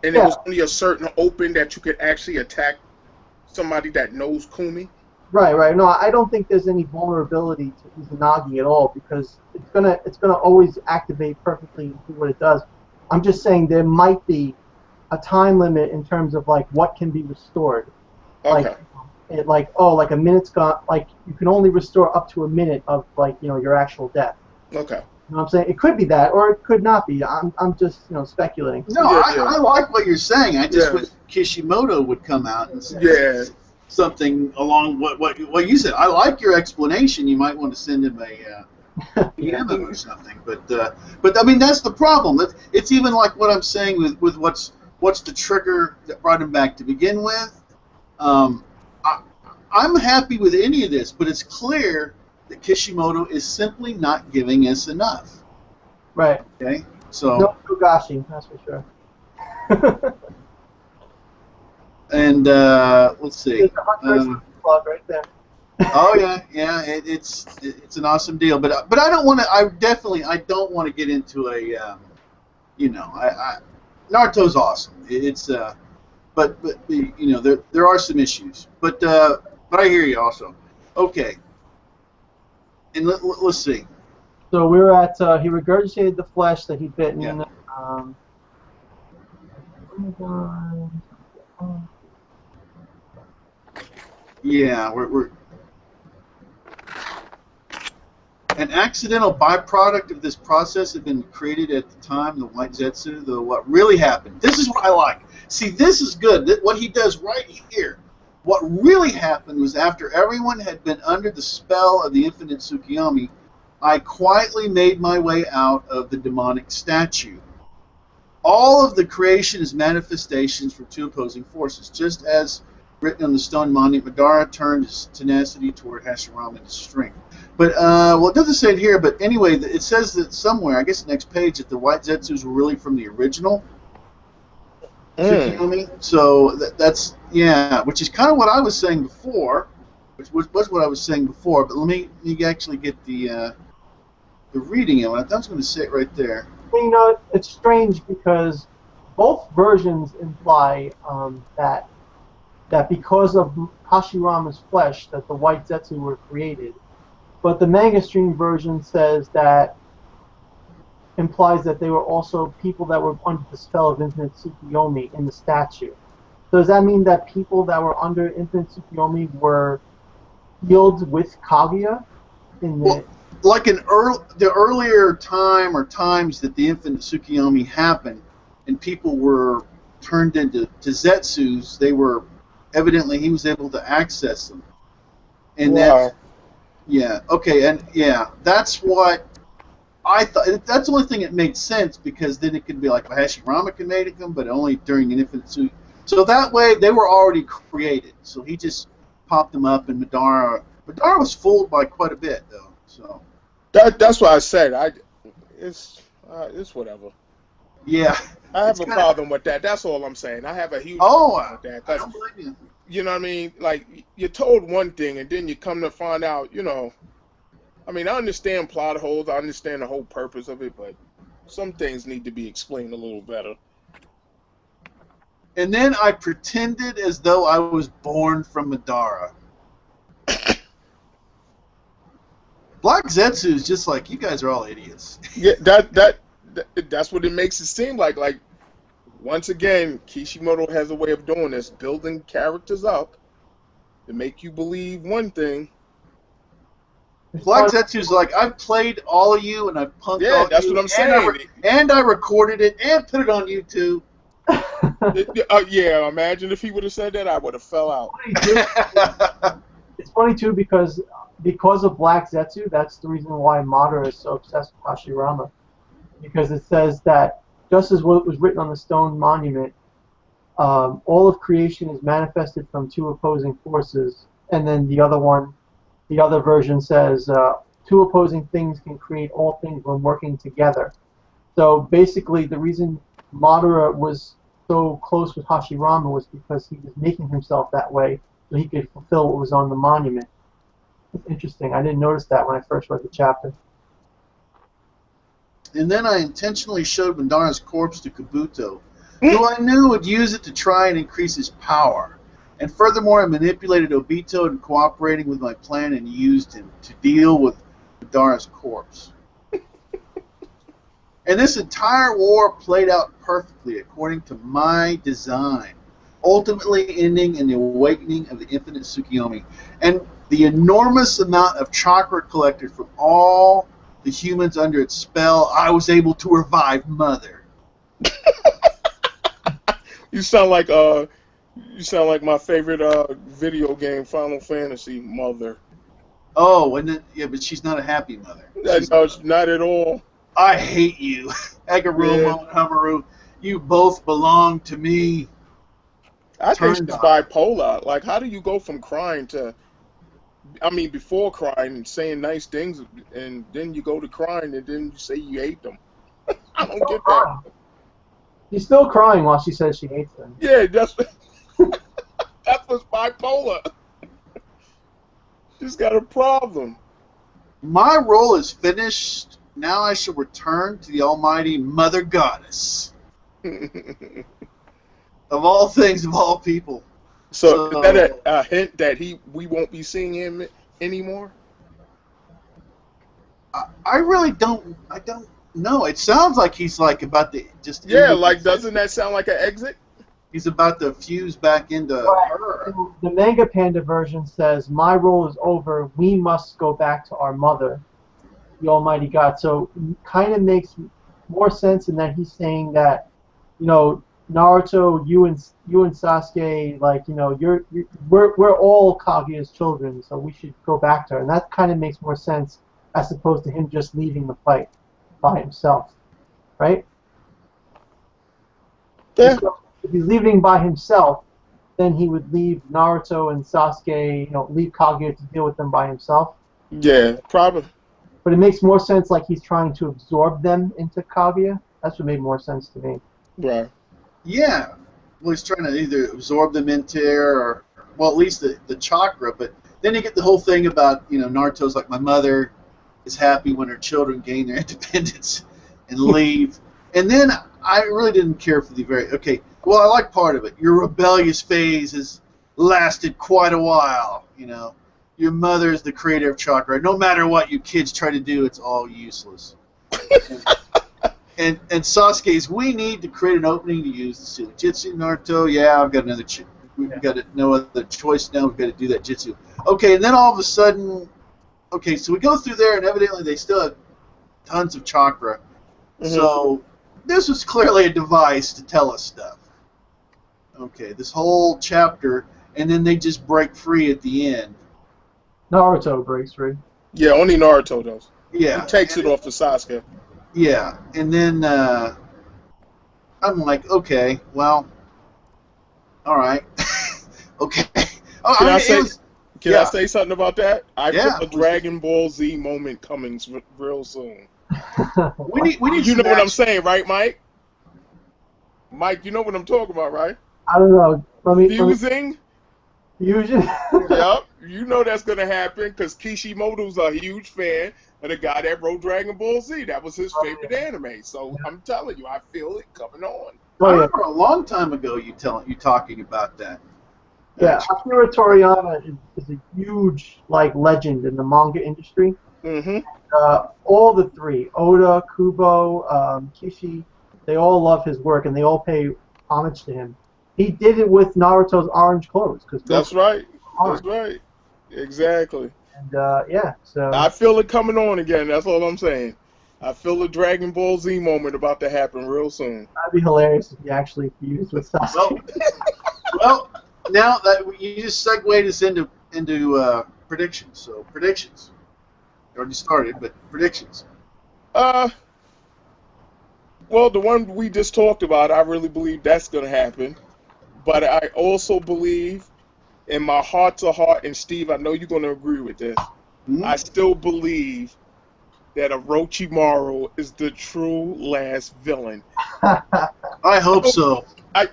And there was only a certain open that you could actually attack somebody that knows Kumi? Right, right. No, I don't think there's any vulnerability to Izanagi at all because it's gonna always activate perfectly and do what it does. I'm just saying there might be a time limit in terms of like what can be restored. Okay. Like a minute's gone. Like you can only restore up to a minute of like your actual death. Okay. You know what I'm saying? It could be that, or it could not be. I'm just speculating. No, Yeah, I like what you're saying. I just Yeah. wish Kishimoto would come out and say Yeah. something along what you said. I like your explanation. You might want to send him a Yeah. PM or something. But I mean that's the problem. It's even like what I'm saying with what's the trigger that brought him back to begin with. Um, I'm happy with any of this, but it's clear that Kishimoto is simply not giving us enough. Right. Okay, so No Togashi, that's for sure. and let's see. There's a Hunter plug right there. Oh yeah, it's an awesome deal, but I don't want to. I don't want to get into a, Naruto's awesome. It's but there are some issues, but I hear you also. Okay, and let's see. So we were at he regurgitated the flesh that he'd bitten. Yeah. Oh my God. Yeah, we're an accidental byproduct of this process had been created at the time, the White Zetsu, what really happened. This is what I like. See, this is good. What he does right here. What really happened was after everyone had been under the spell of the infinite Tsukiyomi, I quietly made my way out of the demonic statue. All of the creation is manifestations from two opposing forces, just as written on the stone monument. Madara turned his tenacity toward Hashirama and his strength. But, it doesn't say it here, but anyway, it says that somewhere, I guess the next page, that the White Zetsus were really from the original Tsukiyomi. So that's, which is kind of what I was saying before, which was what I was saying before, but let me actually get the reading of it. I was going to say it right there. It's strange because both versions imply that because of Hashirama's flesh that the White Zetsu were created. But the manga stream version says that implies that they were also people that were under the spell of Infinite Tsukiyomi in the statue. So does that mean that people that were under Infinite Tsukiyomi were healed with Kaguya? Like the earlier time or times that the Infinite Tsukiyomi happened, and people were turned into Zetsus, they were evidently he was able to access them, and Wow. that's what I thought. That's the only thing that made sense because then it could be like Hashirama can make them, but only during an Infinite Tsukiyomi. So that way they were already created. So he just popped them up, and Madara was fooled by quite a bit though. So. That's what I said. It's whatever. Yeah. I have a problem with that. That's all I'm saying. I have a huge Oh, problem with that. I don't blame you. You know what I mean? Like, you're told one thing, and then you come to find out, I mean, I understand plot holes. I understand the whole purpose of it, but some things need to be explained a little better. And then I pretended as though I was born from Madara. Black Zetsu is just like, you guys are all idiots. Yeah, that's what it makes it seem like. Like, once again, Kishimoto has a way of doing this, building characters up to make you believe one thing. Black Zetsu's like, I've played all of you and I've punked all of you. Yeah, that's what I'm saying. And I recorded it and put it on YouTube. Yeah, imagine if he would have said that, I would have fell out. It's funny too because of Black Zetsu, that's the reason why Madara is so obsessed with Hashirama. Because it says that just as what was written on the stone monument, all of creation is manifested from two opposing forces, and then the other version says two opposing things can create all things when working together. So basically, the reason Madara was so close with Hashirama was because he was making himself that way so he could fulfill what was on the monument. It's interesting. I didn't notice that when I first read the chapter. And then I intentionally showed Madara's corpse to Kabuto, who I knew would use it to try and increase his power. And furthermore, I manipulated Obito into cooperating with my plan and used him to deal with Madara's corpse. And this entire war played out perfectly according to my design, ultimately ending in the awakening of the infinite Tsukiyomi. And the enormous amount of chakra collected from all the humans under its spell, I was able to revive Mother. You sound like my favorite video game, Final Fantasy Mother. Oh, and then, yeah, but she's not a happy mother. No, not at all. I hate you, Aguruma and Hamaru. You both belong to me. I think she's bipolar. Like, how do you go from crying to, before crying and saying nice things, and then you go to crying and then you say you hate them? I don't get that. She's still crying while she says she hates them. Yeah, that's what's bipolar. She's got a problem. My role is finished. Now I shall return to the almighty Mother Goddess. Of all things, of all people. So is that a hint that we won't be seeing him anymore? I really don't. I don't know. It sounds like he's like about to just. Yeah, like doesn't that sound like an exit? He's about to fuse back into her. The Manga Panda version says, "My role is over. We must go back to our mother, the Almighty God." So it kind of makes more sense in that he's saying that, Naruto, you and Sasuke, like, we're all Kaguya's children, so we should go back to her, and that kind of makes more sense as opposed to him just leaving the fight by himself, right? Yeah. If he's leaving by himself, then he would leave Naruto and Sasuke, leave Kaguya to deal with them by himself. Yeah, probably. But it makes more sense like he's trying to absorb them into Kaguya. That's what made more sense to me. Right. Yeah. Well, he's trying to either absorb them into her, or, well, at least the chakra. But then you get the whole thing about, Naruto's like, my mother is happy when her children gain their independence and leave. And then I really didn't care for the well, I like part of it. Your rebellious phase has lasted quite a while, Your mother is the creator of chakra. No matter what you kids try to do, it's all useless. and Sasuke's, we need to create an opening to use the Sula Jitsu, Naruto. Yeah, I've got another. We've got no other choice now. We've got to do that Jitsu. Okay, and then all of a sudden, so we go through there, and evidently they still have tons of chakra. Mm-hmm. So this was clearly a device to tell us stuff. Okay, this whole chapter, and then they just break free at the end. Naruto breaks free. Yeah, only Naruto does. Yeah. He takes it off of Sasuke. Yeah, and then I'm like, okay, well, all right. Okay. Can I say something about that? I feel a Dragon Ball Z moment coming real soon. we need you know what I'm saying, right, Mike? Mike, you know what I'm talking about, right? I don't know. Fusing? Fusion? Yep. You know that's going to happen because Kishimoto's a huge fan of the guy that wrote Dragon Ball Z. That was his favorite anime. So I'm telling you, I feel it coming on. I remember a long time ago you talking about that. Yeah, Akira Toriyama is a huge legend in the manga industry. Mm-hmm. All the three, Oda, Kubo, Kishi, they all love his work and they all pay homage to him. He did it with Naruto's orange clothes. That's right. That's right. Exactly. And so I feel it coming on again. That's all I'm saying. I feel the Dragon Ball Z moment about to happen real soon. That'd be hilarious if he actually fused with Sasuke. Well, now that you just segued us into predictions. So predictions. You already started, but predictions. Well, the one we just talked about, I really believe that's going to happen. But I also believe, in my heart to heart, and Steve, I know you're going to agree with this, I still believe that Orochimaru is the true last villain. I hope so.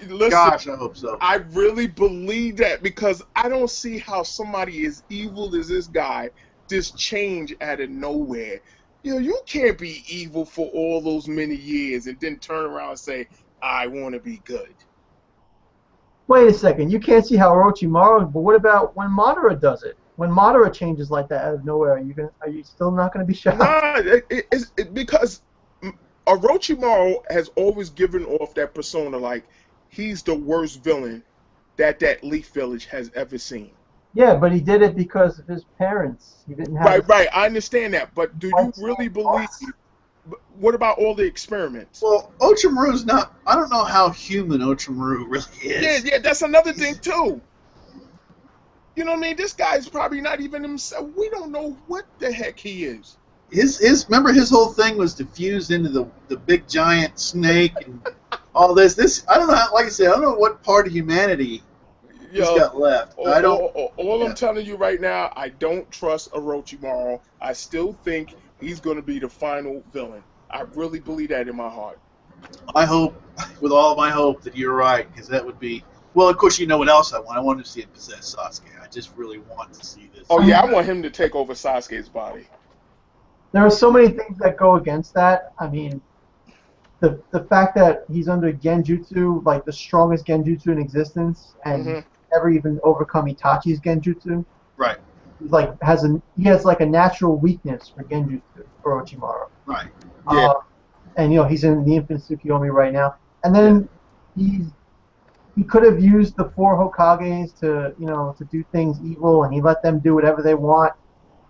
Listen, gosh, I hope so. I really believe that because I don't see how somebody as evil as this guy just change out of nowhere. You can't be evil for all those many years and then turn around and say, I want to be good. Wait a second. You can't see how Orochimaru, but what about when Madara does it? When Madara changes like that out of nowhere, are you still not going to be shocked? Nah, it's because Orochimaru has always given off that persona like he's the worst villain that Leaf Village has ever seen. Yeah, but he did it because of his parents. He didn't have. Right. I understand that, but do you really believe? What about all the experiments? Well, Orochimaru's not. I don't know how human Orochimaru really is. Yeah, that's another thing too. You know what I mean? This guy's probably not even himself. We don't know what the heck he is. Remember his whole thing was to fuse into the big giant snake and all this. This I don't know. Like I said, I don't know what part of humanity he's got left. I don't. All I'm telling you right now, I don't trust Orochimaru. I still think he's going to be the final villain. I really believe that in my heart. I hope, with all my hope, that you're right, because that would be. Well, of course, you know what else I want. I want to see it possess Sasuke. I just really want to see this. Oh yeah, I want him to take over Sasuke's body. There are so many things that go against that. I mean, the fact that he's under Genjutsu, like the strongest Genjutsu in existence, and never even overcome Itachi's Genjutsu. Right. He's like he has like a natural weakness for Genjutsu, for Orochimaru. Right. Yeah. And he's in the Infinite Tsukiyomi right now. And then he could have used the 4 Hokages to do things evil, and he let them do whatever they want.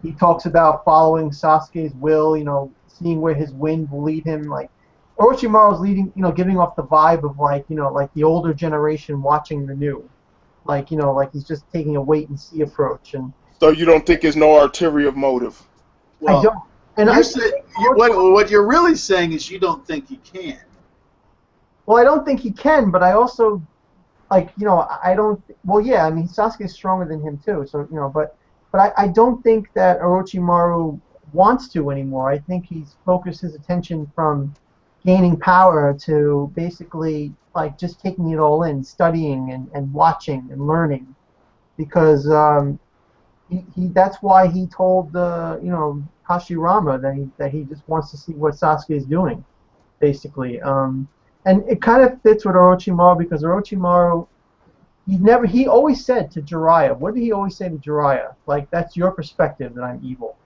He talks about following Sasuke's will, seeing where his wind will lead him. Like Orochimaru's leading, giving off the vibe of like the older generation watching the new, like he's just taking a wait and see approach. And so you don't think there's no ulterior motive? Well, I don't. And what you're really saying is you don't think he can. Well, I don't think he can, but I also, I don't. Well, yeah, I mean, Sasuke's stronger than him too. So but I don't think that Orochimaru wants to anymore. I think he's focused his attention from gaining power to basically just taking it all in, studying and watching and learning, because that's why he told Hashirama that he just wants to see what Sasuke is doing, basically. And it kind of fits with Orochimaru, because Orochimaru, he always said to Jiraiya, what did he always say to Jiraiya? Like, that's your perspective that I'm evil.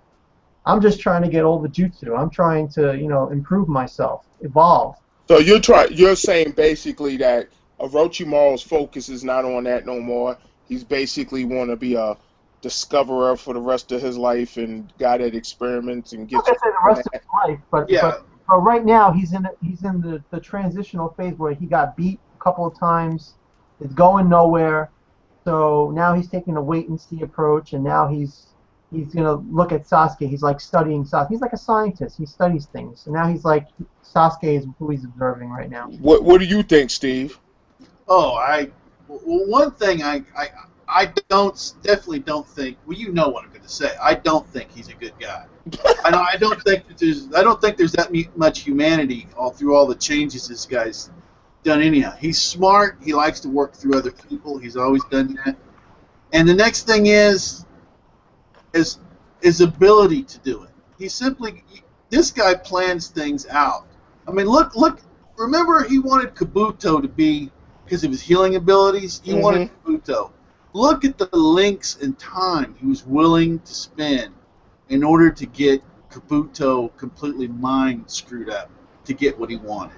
I'm just trying to get all the jutsu. I'm trying to, improve myself, evolve. So you're saying basically that Orochimaru's focus is not on that no more. He's basically want to be a discoverer for the rest of his life and guy that experiments and gets. I say the rest of his life, but right now he's in the transitional phase where he got beat a couple of times. It's going nowhere, so now he's taking a wait and see approach, and now he's gonna look at Sasuke. He's like studying Sasuke. He's like a scientist. He studies things. So now he's like Sasuke is who he's observing right now. What do you think, Steve? Oh, one thing I definitely don't think. Well, you know what I'm going to say. I don't think he's a good guy. I don't think there's that much humanity through all the changes this guy's done. Anyhow, he's smart. He likes to work through other people. He's always done that. And the next thing is his ability to do it. This guy plans things out. I mean, look. Remember, he wanted Kabuto to be, because of his healing abilities. He wanted Kabuto. Look at the links in time he was willing to spend in order to get Kabuto completely mind screwed up to get what he wanted.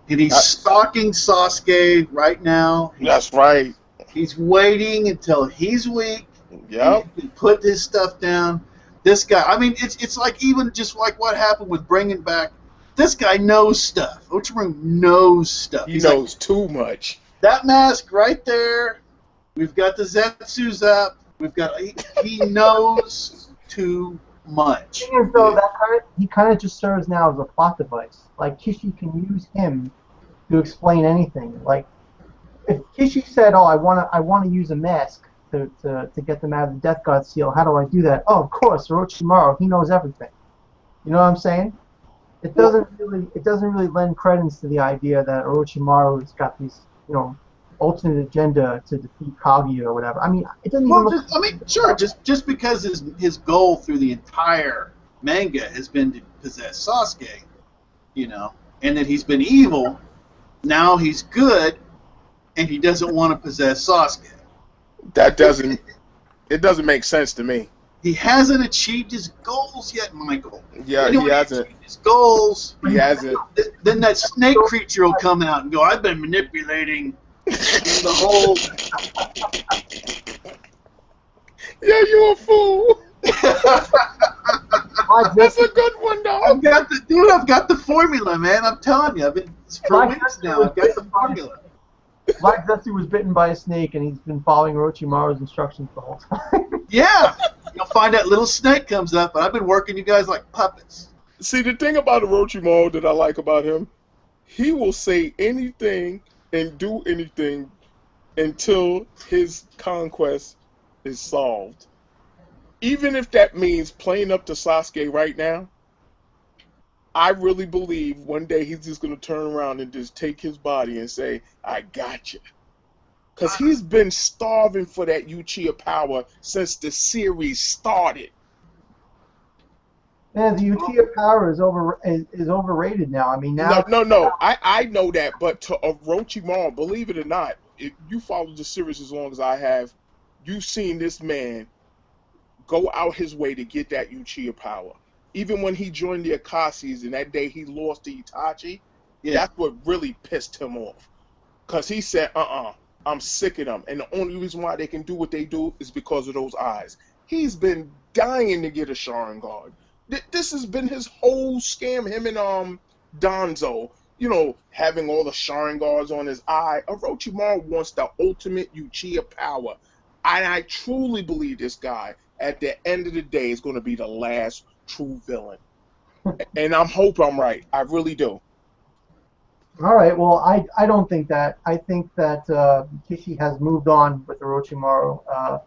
And he's stalking Sasuke right now. That's right. He's waiting until he's weak. Yep. He put his stuff down. This guy, I mean, it's like even just like what happened with bringing back. This guy knows stuff. Orochimaru knows stuff. He knows too much. That mask right there. We've got the Zetsus up. He knows too much. The thing is, though, he kind of just serves now as a plot device. Like, Kishi can use him to explain anything. Like, if Kishi said, "Oh, I want to use a mask to get them out of the Death God seal," how do I do that? Oh, of course, Orochimaru. He knows everything. You know what I'm saying? It doesn't really lend credence to the idea that Orochimaru has got these alternate agenda to defeat Kaguya or whatever. I mean, it doesn't sure. Just because his goal through the entire manga has been to possess Sasuke, and that he's been evil. Now he's good. and he doesn't want to possess Sasuke. That doesn't make sense to me. He hasn't achieved his goals yet, Michael. Yeah, Anyway, he hasn't. his goals. He hasn't. Then that snake creature will come out and go, I've been manipulating the whole. Yeah, you a fool. That's a good one, though. I've got the formula, man. I'm telling you, I've been for weeks now. I've got the formula. Black Zetsu was bitten by a snake, and he's been following Orochimaru's instructions the whole time. Yeah, you'll find that little snake comes up, and I've been working you guys like puppets. See, the thing about Orochimaru that I like about him, he will say anything and do anything until his conquest is solved. Even if that means playing up to Sasuke right now, I really believe one day he's just going to turn around and just take his body and say, I got you. Because he's been starving for that Uchiha power since the series started. Man, the Uchiha power is overrated now. I mean, now... No. I know that, but to Orochimaru, believe it or not, if you follow the series as long as I have, you've seen this man go out his way to get that Uchiha power. Even when he joined the Akashis and that day he lost to Itachi, that's what really pissed him off. Because he said, I'm sick of them. And the only reason why they can do what they do is because of those eyes. He's been dying to get a Sharingan. This has been his whole scam, him and Danzo, having all the Sharingans on his eye. Orochimaru wants the ultimate Uchiha power. And I truly believe this guy, at the end of the day, is going to be the last true villain. And I hope I'm right. I really do. All right. Well, I don't think that. I think that Kishi has moved on with Orochimaru.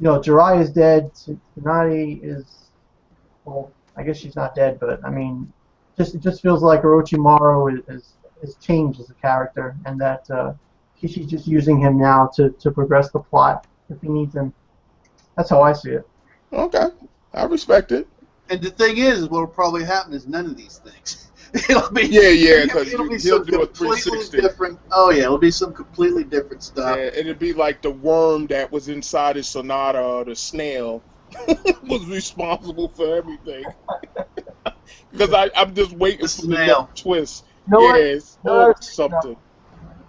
Jiraiya is dead. Tsunade is, well, I guess she's not dead, but I mean, it just feels like Orochimaru is changed as a character, and that Kishi's just using him now to progress the plot if he needs him. That's how I see it. Okay, I respect it. And the thing is, what will probably happen is none of these things. It'll be because it'll be he'll some do a completely 360. different. Oh yeah, it'll be some completely different stuff. Yeah, it'd be like the worm that was inside his Sonata, or the snail, was responsible for everything. Because I'm just waiting for the next twist. Yes, something.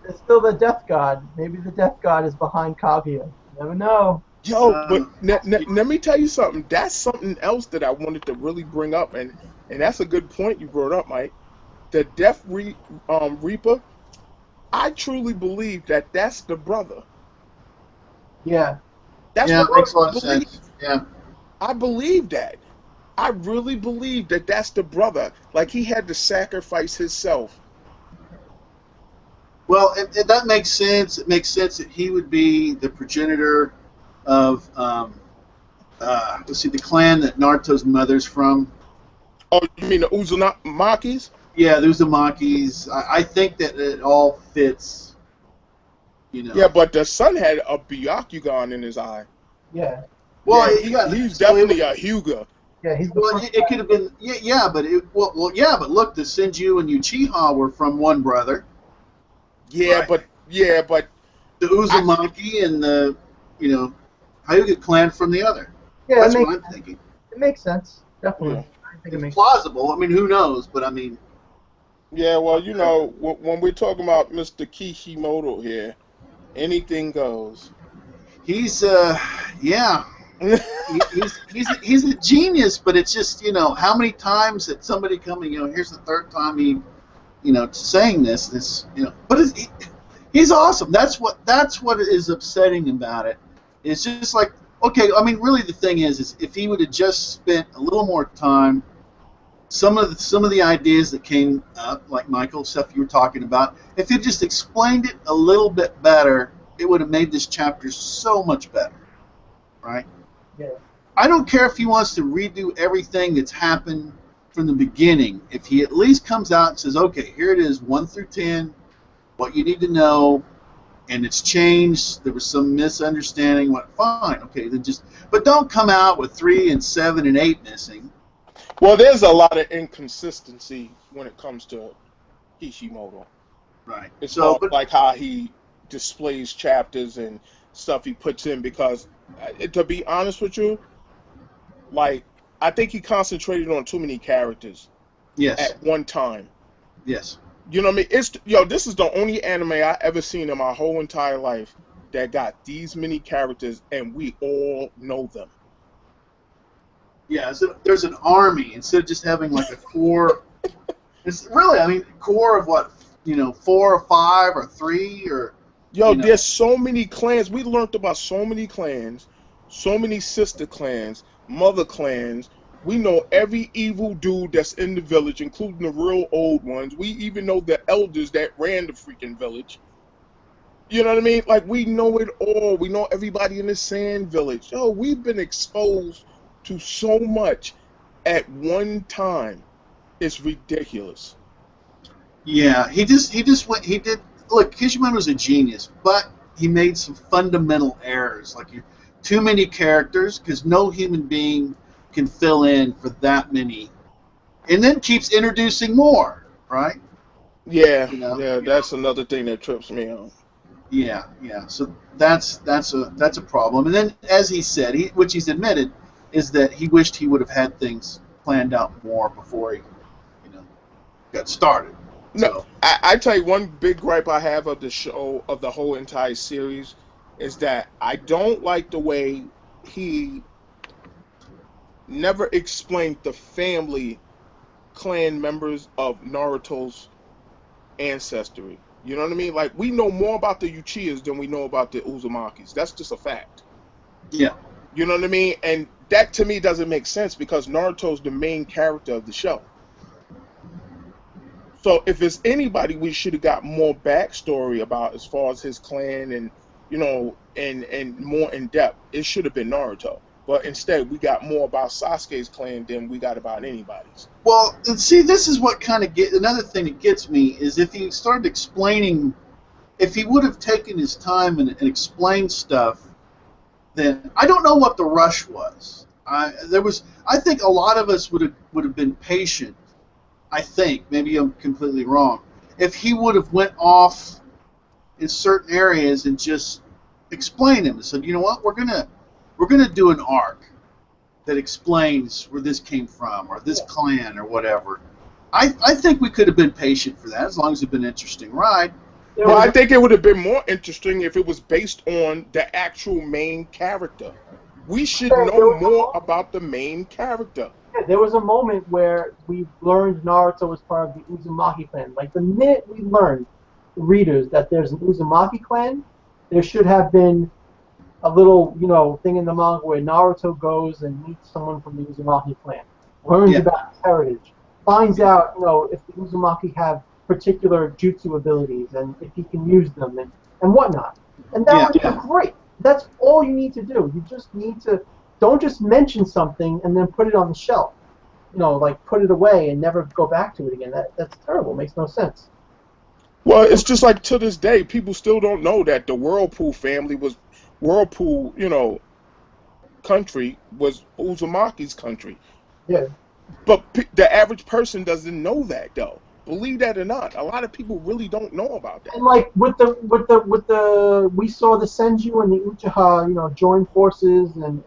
It's still the Death God. Maybe the Death God is behind Kaguya. You never know. Yo, but let me tell you something. That's something else that I wanted to really bring up, and that's a good point you brought up, Mike. The Death Reaper, I truly believe that that's the brother. Yeah. That's what makes a lot of sense. Yeah. I believe that. I really believe that that's the brother. Like, he had to sacrifice himself. Well, that makes sense. It makes sense that he would be the progenitor of, the clan that Naruto's mother's from. Oh, you mean the Uzumakis? Yeah, the Uzumakis. I think that it all fits, Yeah, but the son had a Byakugan in his eye. Yeah. Well, he's definitely a Hyuga. Yeah, it could have been. Yeah, but but look, the Senju and Uchiha were from one brother. Yeah, right. but the Uzumaki and the Hyuga clan from the other. Yeah, that's what I'm thinking. It makes sense, definitely. Yeah. I think it makes plausible. I mean, who knows? But I mean. Yeah, well, when we're talking about Mr. Kishimoto here, anything goes. He's yeah. he's a genius, but it's just how many times that somebody coming here's the third time he saying this but he's awesome. That's what is upsetting about it. It's just like, okay, I mean, really the thing is if he would have just spent a little more time, some of the ideas that came up, like Michael, stuff you were talking about, if he just explained it a little bit better, it would have made this chapter so much better, right? Yeah. I don't care if he wants to redo everything that's happened from the beginning. If he at least comes out and says, okay, here it is, 1 through 10, what you need to know, and it's changed, there was some misunderstanding, fine, okay, then but don't come out with 3 and 7 and 8 missing. Well, there's a lot of inconsistency when it comes to Kishimoto. Right. It's like how he displays chapters and stuff he puts in because, to be honest with you, like I think he concentrated on too many characters Yes. at one time. Yes. You know what I mean? This is the only anime I ever seen in my whole entire life that got these many characters and we all know them. Yeah. So there's an army instead of just having like a core. It's really, I mean, core of what, 4 or 5 or 3 or. There's so many clans. We learned about so many clans, so many sister clans, mother clans. We know every evil dude that's in the village, including the real old ones. We even know the elders that ran the freaking village. You know what I mean? Like, we know it all. We know everybody in the sand village. We've been exposed to so much at one time. It's ridiculous. Yeah, he just went. He did. Look, Kishimoto's a genius, but he made some fundamental errors. Like too many characters, because no human being can fill in for that many, and then keeps introducing more. Right? Yeah, You know. yeah, that's another thing that trips me out. Yeah, yeah. So that's a problem. And then, as he said, which he's admitted, is that he wished he would have had things planned out more before he, got started. No, So I tell you one big gripe I have of the show, of the whole entire series, is that I don't like the way he never explained the family clan members of Naruto's ancestry. You know what I mean? Like, we know more about the Uchihas than we know about the Uzumakis. That's just a fact. yeah, You know what I mean? And that to me doesn't make sense because Naruto's the main character of the show. So if it's anybody we should have got more backstory about as far as his clan and and more in depth, it should have been Naruto. But instead we got more about Sasuke's clan than we got about anybody's. well, and see, this is what kind of another thing that gets me is if he started explaining, if he would have taken his time and explained stuff, then I don't know what the rush was. I think a lot of us would have been patient. I think maybe I'm completely wrong. If he would have went off in certain areas and just explained them and said, you know what, we're gonna do an arc that explains where this came from or this clan or whatever. I think we could have been patient for that as long as it'd been an interesting ride. Well, I think it would have been more interesting if it was based on the actual main character. We should know more about the main character. Yeah, there was a moment where we learned Naruto was part of the Uzumaki clan. Like, the minute we learned, readers, that there's an Uzumaki clan, there should have been a little, thing in the manga where Naruto goes and meets someone from the Uzumaki clan, learns about his heritage, finds out, if the Uzumaki have particular jutsu abilities and if he can use them and whatnot. And that would be great. That's all you need to do. You just need to, don't just mention something and then put it on the shelf. Like put it away and never go back to it again. That's terrible. It makes no sense. Well, it's just like to this day, people still don't know that the Whirlpool family was Whirlpool, country was Uzumaki's country. Yeah. But the average person doesn't know that, though. Believe that or not, a lot of people really don't know about that. And like with the we saw the Senju and the Uchiha, join forces and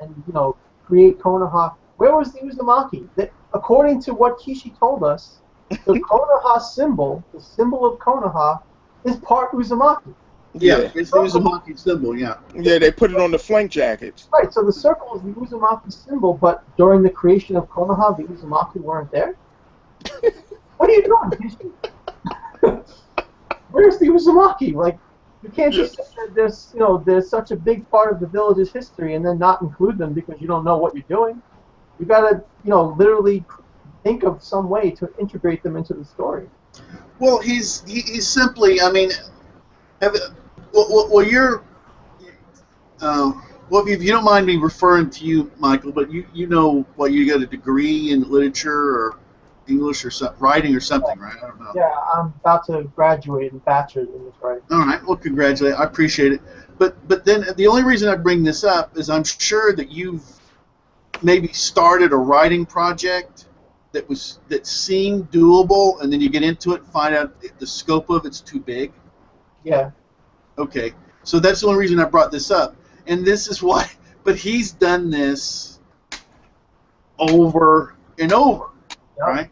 create Konoha. Where was the Uzumaki? According to what Kishi told us, the Konoha symbol, the symbol of Konoha, is part Uzumaki. Yeah, it's the Uzumaki symbol, yeah. Yeah, they put it on the flank jackets. Right, so the circle is the Uzumaki symbol, but during the creation of Konoha, the Uzumaki weren't there? What are you doing, Kishi? Where's the Uzumaki? Like, you can't just say that there's such a big part of the village's history and then not include them because you don't know what you're doing. You gotta, literally think of some way to integrate them into the story. Well, he's simply, I mean, well, you're, well, if you don't mind me referring to you, Michael, but you got a degree in literature or English or writing or something, right? I don't know. Yeah, I'm about to graduate in bachelor's in this writing. All right, well, congratulate. I appreciate it. But then the only reason I bring this up is I'm sure that you've maybe started a writing project that seemed doable, and then you get into it and find out the scope of it's too big. Yeah. Okay, so that's the only reason I brought this up, and this is why. But he's done this over and over, Yep. right?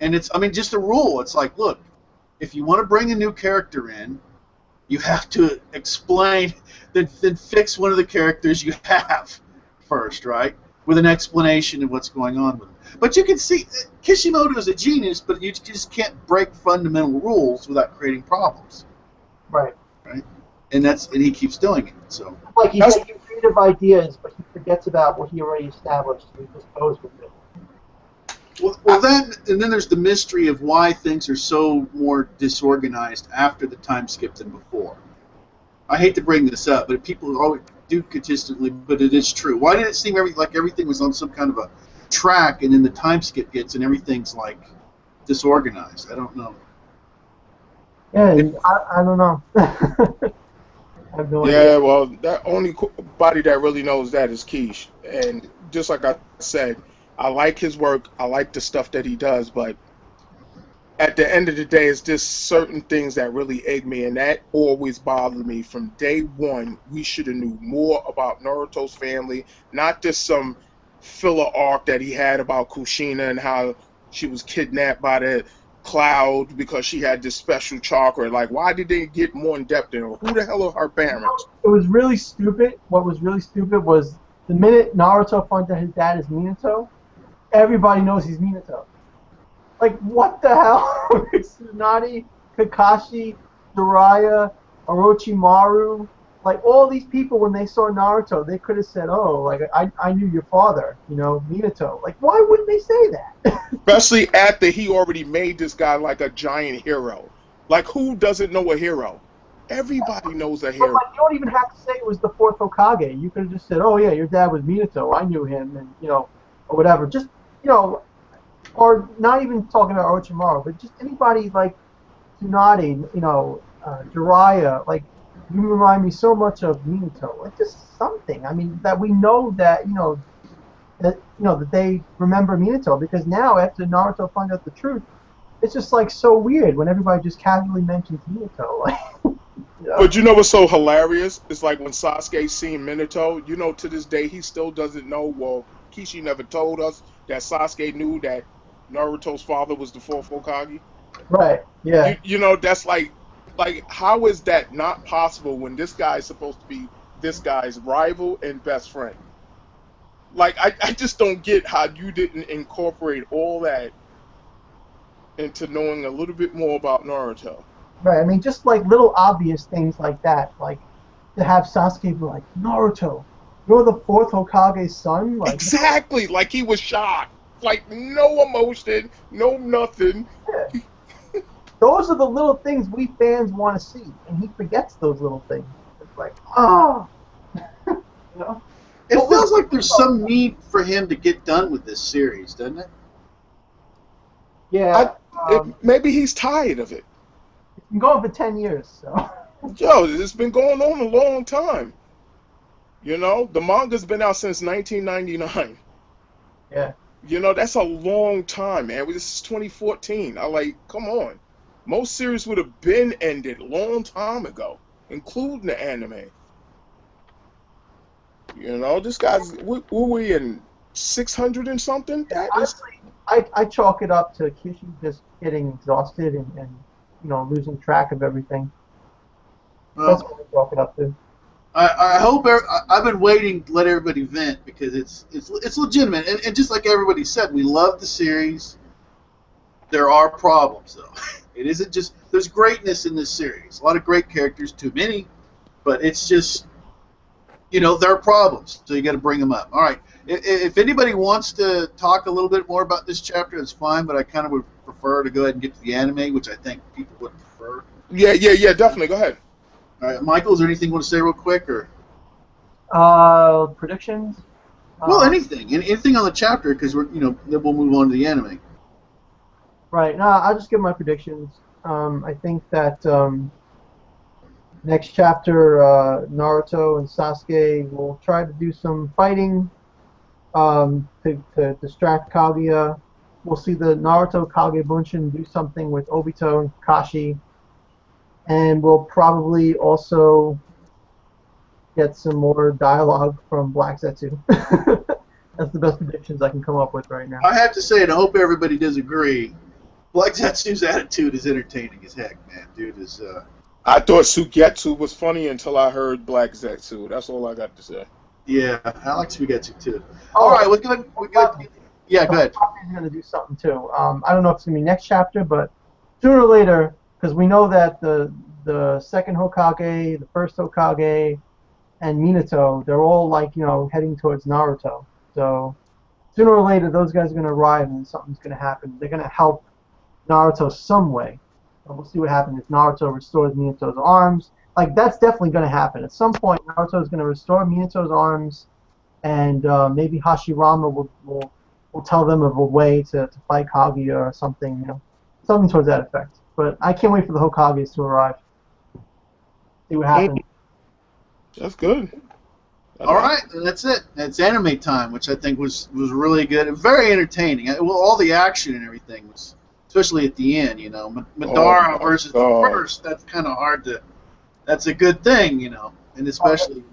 And it's, I mean, just a rule. It's like, look, if you want to bring a new character in, you have to explain, then fix one of the characters you have first, right? With an explanation of what's going on with them. But you can see, Kishimoto is a genius, but you just can't break fundamental rules without creating problems, Right. right? And he keeps doing it. So Like he's taking creative ideas, but he forgets about what he already established, and he just goes with it. well, and then there's the mystery of why things are so more disorganized after the time skip than before. I hate to bring this up, but people always do consistently, but it is true. Why did it seem like everything was on some kind of a track, and then the time skip hits and everything's like disorganized? I don't know. Yeah, I don't know. I have no idea. Yeah, well, that only body that really knows that is Keish. And just like I said, I like his work. I like the stuff that he does, but at the end of the day, it's just certain things that really egg me, and that always bothered me from day one. We should have knew more about Naruto's family, not just some filler arc that he had about Kushina and how she was kidnapped by the cloud because she had this special chakra. Like, why did they get more in depth in her? Who the hell are her parents? It was really stupid. What was really stupid was the minute Naruto finds out his dad is Minato, everybody knows he's Minato. Like, what the hell? Tsunade, Kakashi, Jiraiya, Orochimaru, like, all these people, when they saw Naruto, they could have said, oh, like, I knew your father, you know, Minato. Like, why wouldn't they say that? Especially after he already made this guy like a giant hero. Like, who doesn't know a hero? Everybody knows a But, hero. like, you don't even have to say it was the fourth Hokage. You could have just said, oh, yeah, your dad was Minato. I knew him, and, you know, or whatever. Just, you know, or not even talking about Orochimaru, but just anybody like Tsunade, you know, Jiraiya, like, you remind me so much of Minato. Like, just something. I mean, that we know that, that they remember Minato, because now after Naruto finds out the truth, it's just like so weird when everybody just casually mentions Minato. Like, you know? But you know what's so hilarious? It's like when Sasuke seen Minato, you know, to this day, he still doesn't know. Well, Kishi never told us that Sasuke knew that Naruto's father was the fourth Hokage. Right. Yeah. You know, that's like, how is that not possible when this guy is supposed to be this guy's rival and best friend? Like, I just don't get how you didn't incorporate all that into knowing a little bit more about Naruto. Right. I mean, just like little obvious things like that, like to have Sasuke be like, Naruto, you're the fourth Hokage's son. Like, Exactly, like he was shocked. Like, no emotion, no nothing. yeah. Those are the little things we fans want to see, and he forgets those little things. It's like, oh, you know. It feels like there's some need for him to get done with this series, doesn't it? Yeah. Maybe he's tired of it. It's been going for 10 years, so. Yo, it's been going on a long time. You know, the manga's been out since 1999. Yeah. You know, that's a long time, man. This is 2014. I like, come on. Most series would have been ended a long time ago, including the anime. You know, this guy's, were we in 600 and something? That is, Honestly, I chalk it up to Kishi just getting exhausted and losing track of everything. That's Well, what I chalk it up to. I hope I've been waiting to let everybody vent because it's legitimate, and just like everybody said, we love the series. There are problems though. It isn't just there's greatness in this series. A lot of great characters, too many, but it's just there are problems, so you got to bring them up. All right, if anybody wants to talk a little bit more about this chapter, that's fine. But I kind of would prefer to go ahead and get to the anime, which I think people would prefer. yeah, definitely. Go ahead. All right, Michael, is there anything you want to say real quick, or Predictions? well, anything on the chapter because then we'll move on to the anime. Right. No, I'll just give my predictions. I think that next chapter, Naruto and Sasuke will try to do some fighting to distract Kaguya. We'll see the Naruto Kage Bunshin do something with Obito and Kakashi. and we'll probably also get some more dialogue from Black Zetsu. That's the best predictions I can come up with right now. I have to say, and I hope everybody does agree, Black Zetsu's attitude is entertaining as heck, man. Dude is. I thought Sugetsu was funny until I heard Black Zetsu. That's all I got to say. Yeah, I like Sugetsu too. Oh, All right, we're good. Yeah, go ahead. He's going to do something too. I don't know if it's going to be next chapter, but sooner or later, because we know that the second Hokage, the first Hokage, and Minato, they're all like, heading towards Naruto. So sooner or later, those guys are going to arrive and something's going to happen. They're going to help Naruto some way. And we'll see what happens if Naruto restores Minato's arms. Like, that's definitely going to happen. At some point, Naruto is going to restore Minato's arms, and maybe Hashirama will tell them of a way to fight Kaguya or something, something towards that effect. But I can't wait for the Hokages to arrive. See what happens. That's good. All right, that's it. It's anime time, which I think was really good and very entertaining. Well, all the action and everything was, especially at the end, Madara versus the first. That's kind of hard to. That's a good thing, and especially.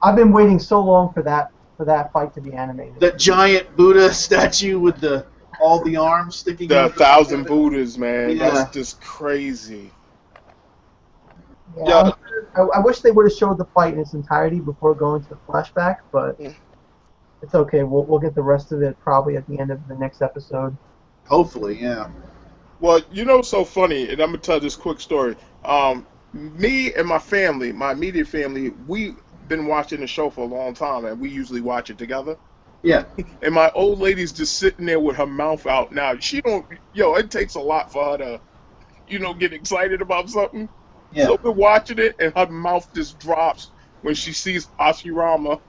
I've been waiting so long for that fight to be animated. That giant Buddha statue with all the arms sticking out. The 1,000 Buddhas, man. Yeah. That's just crazy. Yeah, I wish they would have showed the fight in its entirety before going to the flashback, but it's okay. We'll get the rest of it probably at the end of the next episode. Hopefully, yeah. Well, so funny, and I'm gonna tell this quick story. Me and my family, my immediate family, we've been watching the show for a long time, and we usually watch it together. Yeah. And my old lady's just sitting there with her mouth out. Now she don't. It takes a lot for her to, get excited about something. Yeah. So we're watching it, and her mouth just drops when she sees Hashirama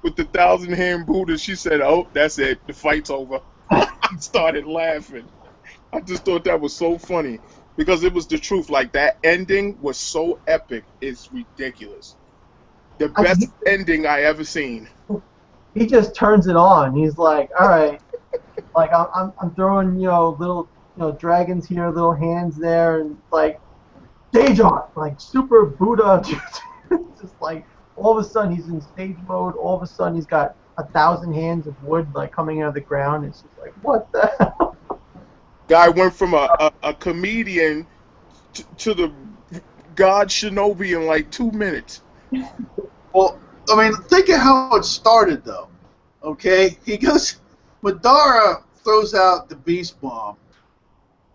with the 1,000-hand Buddha. She said, "Oh, that's it. The fight's over." I started laughing. I just thought that was so funny because it was the truth. Like, that ending was so epic. It's ridiculous. The best ending I ever seen. He just turns it on. He's like, "All right, like I'm throwing little dragons here, little hands there, and like." Stage art, like super Buddha, just like all of a sudden he's in stage mode. All of a sudden he's got 1,000 hands of wood like coming out of the ground. It's just like, what the hell? Guy went from a comedian to the god shinobi in like 2 minutes. Well, I mean, think of how it started though. Okay, Madara throws out the beast bomb,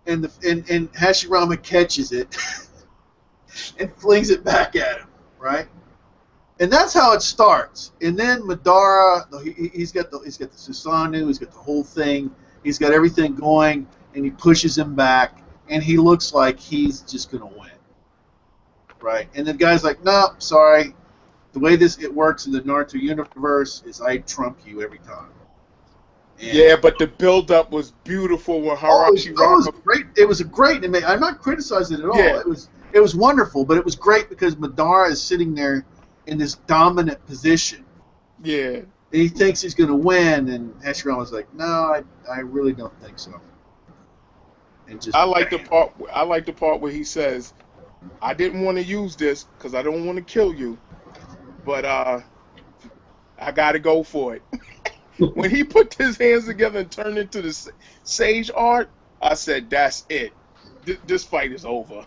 and Hashirama catches it. And flings it back at him, right? And that's how it starts. And then Madara, he's got the Susanoo, he's got the whole thing, he's got everything going, and he pushes him back, and he looks like he's just gonna win, right? And the guy's like, "No, sorry. The way it works in the Naruto universe is I trump you every time." And yeah, but the build-up was beautiful when Hashirama. It was great. It was a great. I'm not criticizing it at all. Yeah. It was wonderful, but it was great because Madara is sitting there in this dominant position. Yeah. And he thinks he's going to win, and Hashirama's like, "No, I really don't think so." And just I like the part where he says, "I didn't want to use this because I don't want to kill you, but I got to go for it." When he put his hands together and turned into the sage art, I said, "That's it. This fight is over."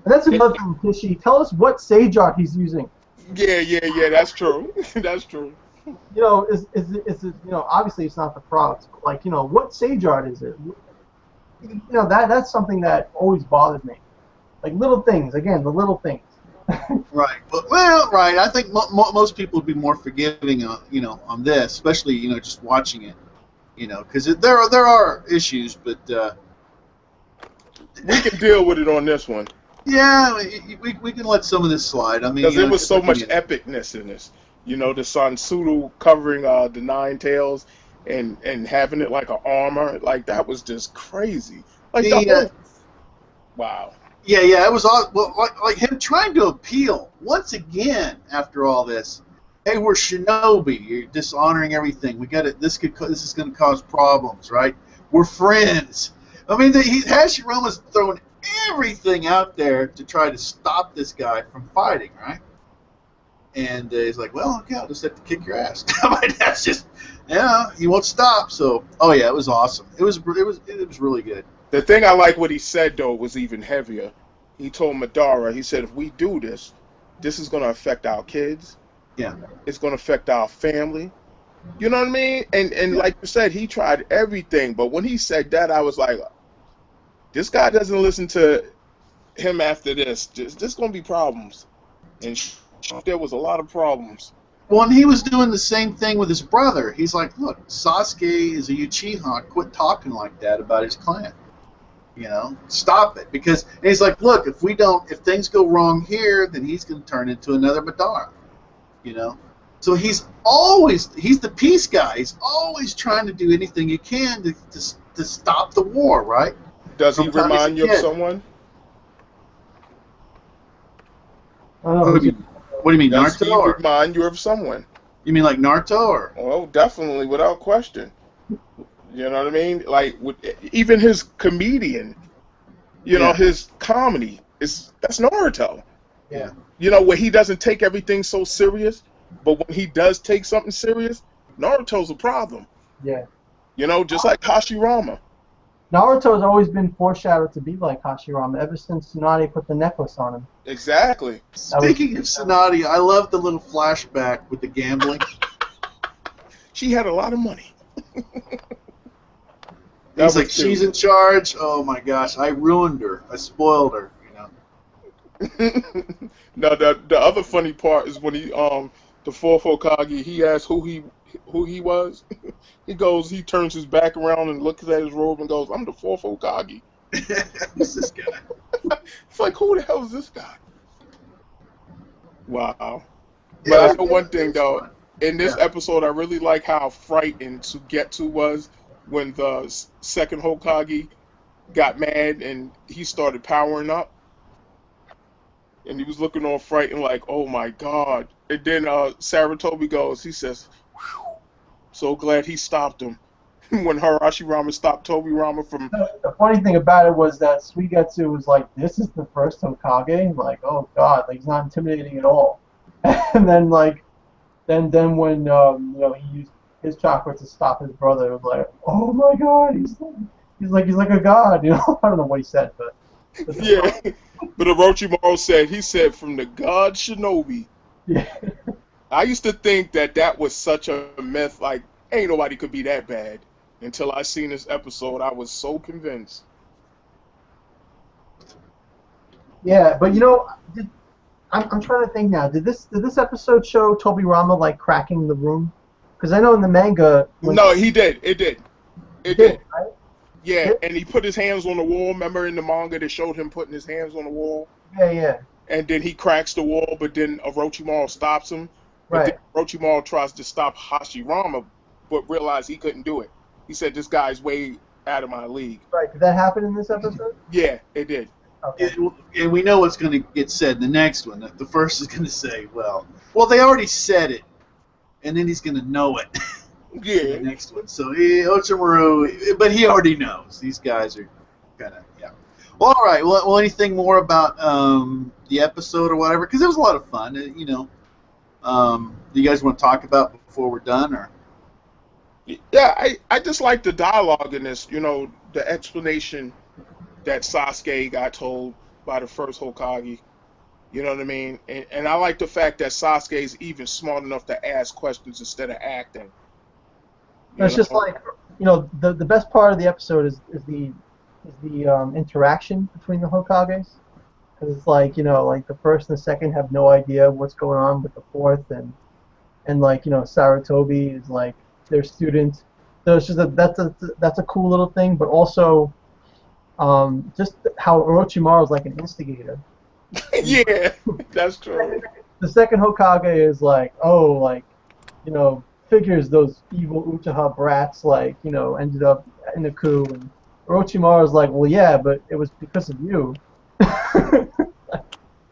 And that's another thing, Kishi. Tell us what sage art he's using. Yeah. That's true. That's true. Is it obviously it's not the frogs, but like what sage art is it? That's something that always bothered me. Like little things, again, the little things. Right. Well, right. I think most people would be more forgiving, on this, especially just watching it, because there are issues, but we can deal with it on this one. Yeah, we can let some of this slide. I mean, because there was so much epicness in this. The Sansuru covering the 9 tails and having it like an armor, like that was just crazy. Like wow. Yeah, it was like him trying to appeal once again after all this. Hey, we're shinobi. You're dishonoring everything. We got it. This is going to cause problems, right? We're friends. I mean, Hashirama's throwing everything out there to try to stop this guy from fighting, right? And he's like, well, okay, I'll just have to kick your ass. My dad's just, yeah, he won't stop. So, oh yeah, it was awesome. It was really good. The thing I like what he said though was even heavier. He told Madara, he said, if we do this, this is going to affect our kids. Yeah. It's going to affect our family. You know what I mean? And like you said, he tried everything. But when he said that, I was like, this guy doesn't listen to him after this. There's going to be problems. And there was a lot of problems. Well, and he was doing the same thing with his brother. He's like, look, Sasuke is a Uchiha. Quit talking like that about his clan. You know, stop it. Because and he's like, look, if things go wrong here, then he's going to turn into another Madara. You know? So he's the peace guy. He's always trying to do anything he can to stop the war, right? Does he remind you of someone? What do you mean, Does Naruto? he remind you of someone? You mean like Naruto? Or? Oh, definitely, without question. You know what I mean? Like, even his comedian, you know, his comedy, that's Naruto. Yeah. You know, where he doesn't take everything so serious, but when he does take something serious, Naruto's a problem. Yeah. You know, just like Hashirama. Naruto's always been foreshadowed to be like Hashirama ever since Tsunade put the necklace on him. Exactly. Speaking of Tsunade, I love the little flashback with the gambling. She had a lot of money. He's like, she's in charge. Oh my gosh, I ruined her. I spoiled her. You know. No, the other funny part is when he the fourth Hokage, he asked who he was. He turns his back around and looks at his robe and goes, "I'm the fourth Hokage." Who's this guy? It's like, who the hell is this guy? Wow. Yeah, But I know one thing though. fun. In this episode, I really like how frightened Sugetsu was when the second Hokage got mad and he started powering up. And he was looking all frightened like, oh my God. And then Saratobi goes, he says, whew, so glad he stopped him. When Hashirama stopped Tobirama from... The funny thing about it was that Suigetsu was like, this is the first Hokage? Like, oh God, like, he's not intimidating at all. And then, like, then when, you know, he used his chakra to stop his brother, it was like, oh my God, he's like a god, you know? I don't know what he said, but... Yeah, but Orochimaru said, from the god Shinobi. Yeah. I used to think that was such a myth, like, ain't nobody could be that bad. Until I seen this episode, I was so convinced. Yeah, but you know, I'm trying to think now. Did this episode show Tobirama like cracking the room? Because I know in the manga. No, he did. It did. Right? Yeah, and he put his hands on the wall. Remember in the manga they showed him putting his hands on the wall? Yeah. And then he cracks the wall, but then Orochimaru stops him. But Right. then Orochimaru tries to stop Hashirama, but realized he couldn't do it. He said, this guy's way out of my league. Right. Did that happen in this episode? Yeah, it did. Okay. And we know what's going to get said in the next one. The first is going to say, well, they already said it, and then he's going to know it Yeah. in the next one. So, Ochomaru, but he already knows. These guys are kind of, yeah. Well, all right. Well, anything more about the episode or whatever? Because it was a lot of fun, you know. Do you guys want to talk about before we're done? Or? Yeah, I just like the dialogue in this, you know, the explanation that Sasuke got told by the first Hokage. You know what I mean? And I like the fact that Sasuke is even smart enough to ask questions instead of acting. It's just like, you know, the best part of the episode is the interaction between the Hokages. Because it's like, you know, like the first and the second have no idea what's going on with the fourth, and like, you know, Saratobi is like their student. So it's just that's a cool little thing, but also just how Orochimaru is like an instigator. Yeah, that's true. The second Hokage is like, oh, like, you know, figures those evil Uchiha brats, like, you know, ended up in a coup, and Orochimaru is like, well, yeah, but it was because of you.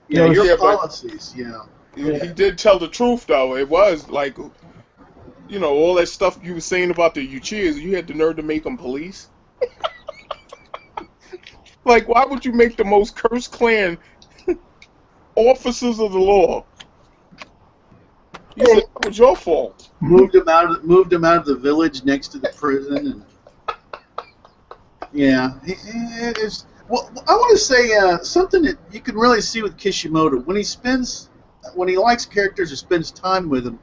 Yeah, your yeah, policies, you know. He did tell the truth, though. It was like, you know, all that stuff you were saying about the Uchihas, you had the nerve to make them police. Like, why would you make the most cursed clan officers of the law? He said that was your fault. Moved him out of the village next to the prison, and yeah, it is. Well, I want to say something that you can really see with Kishimoto when he likes characters or spends time with them.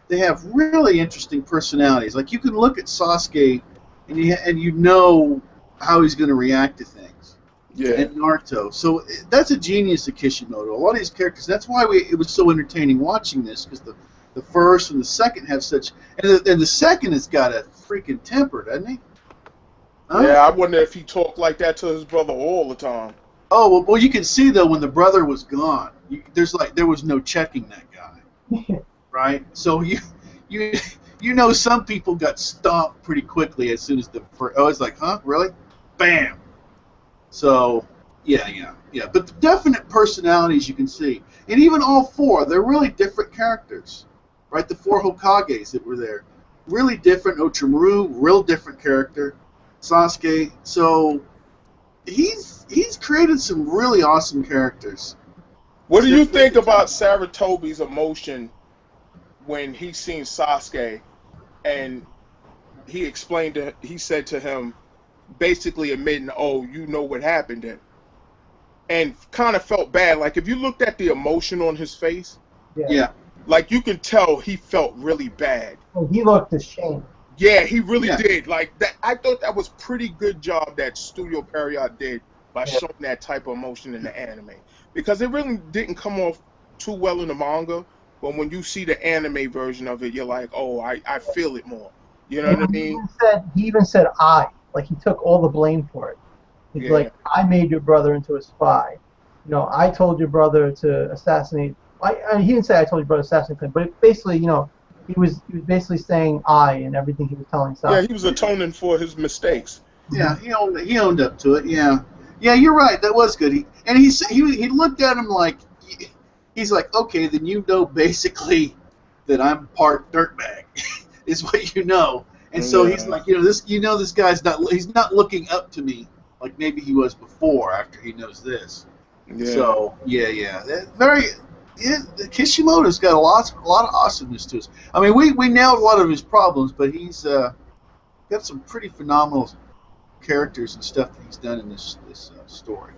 They have really interesting personalities. Like you can look at Sasuke, and you know how he's going to react to things. Yeah. And Naruto. So that's a genius of Kishimoto. A lot of these characters. That's why it was so entertaining watching this, because the first and the second have such, and the second has got a freaking temper, doesn't he? Huh? Yeah, I wonder if he talked like that to his brother all the time. Oh well, you can see though when the brother was gone, there was no checking that guy, right? So you know some people got stomped pretty quickly as soon as the first. Oh, it's like, huh, really? Bam. So yeah. But the definite personalities you can see, and even all four, they're really different characters, right? The four Hokages that were there, really different. Ochomaru, real different character. Sasuke. So he's created some really awesome characters. What do you think about Saratobi's emotion when he seen Sasuke and he said to him, basically admitting, oh, you know what happened then, and kind of felt bad. Like if you looked at the emotion on his face, Yeah. like you can tell he felt really bad. Well, he looked ashamed. Yeah, he really did. Like that, I thought that was pretty good job that Studio Period did by showing that type of emotion in the anime, because it really didn't come off too well in the manga. But when you see the anime version of it, you're like, oh, I feel it more. You know what I mean? He even said I. Like he took all the blame for it. He's like, I made your brother into a spy. You know, I told your brother to assassinate. He didn't say I told your brother to assassinate him, but basically, you know, he was basically saying I and everything he was telling Sasuke. Yeah, he was atoning for his mistakes. Yeah, he owned up to it. Yeah, you're right. That was good. He looked at him like he's like, okay, then you know basically that I'm part dirtbag, is what you know. And so he's like, this guy's he's not looking up to me like maybe he was before after he knows this. Yeah. So Kishimoto's got a lot of awesomeness to us. I mean, we nailed a lot of his problems, but he's got some pretty phenomenal characters and stuff that he's done in this story.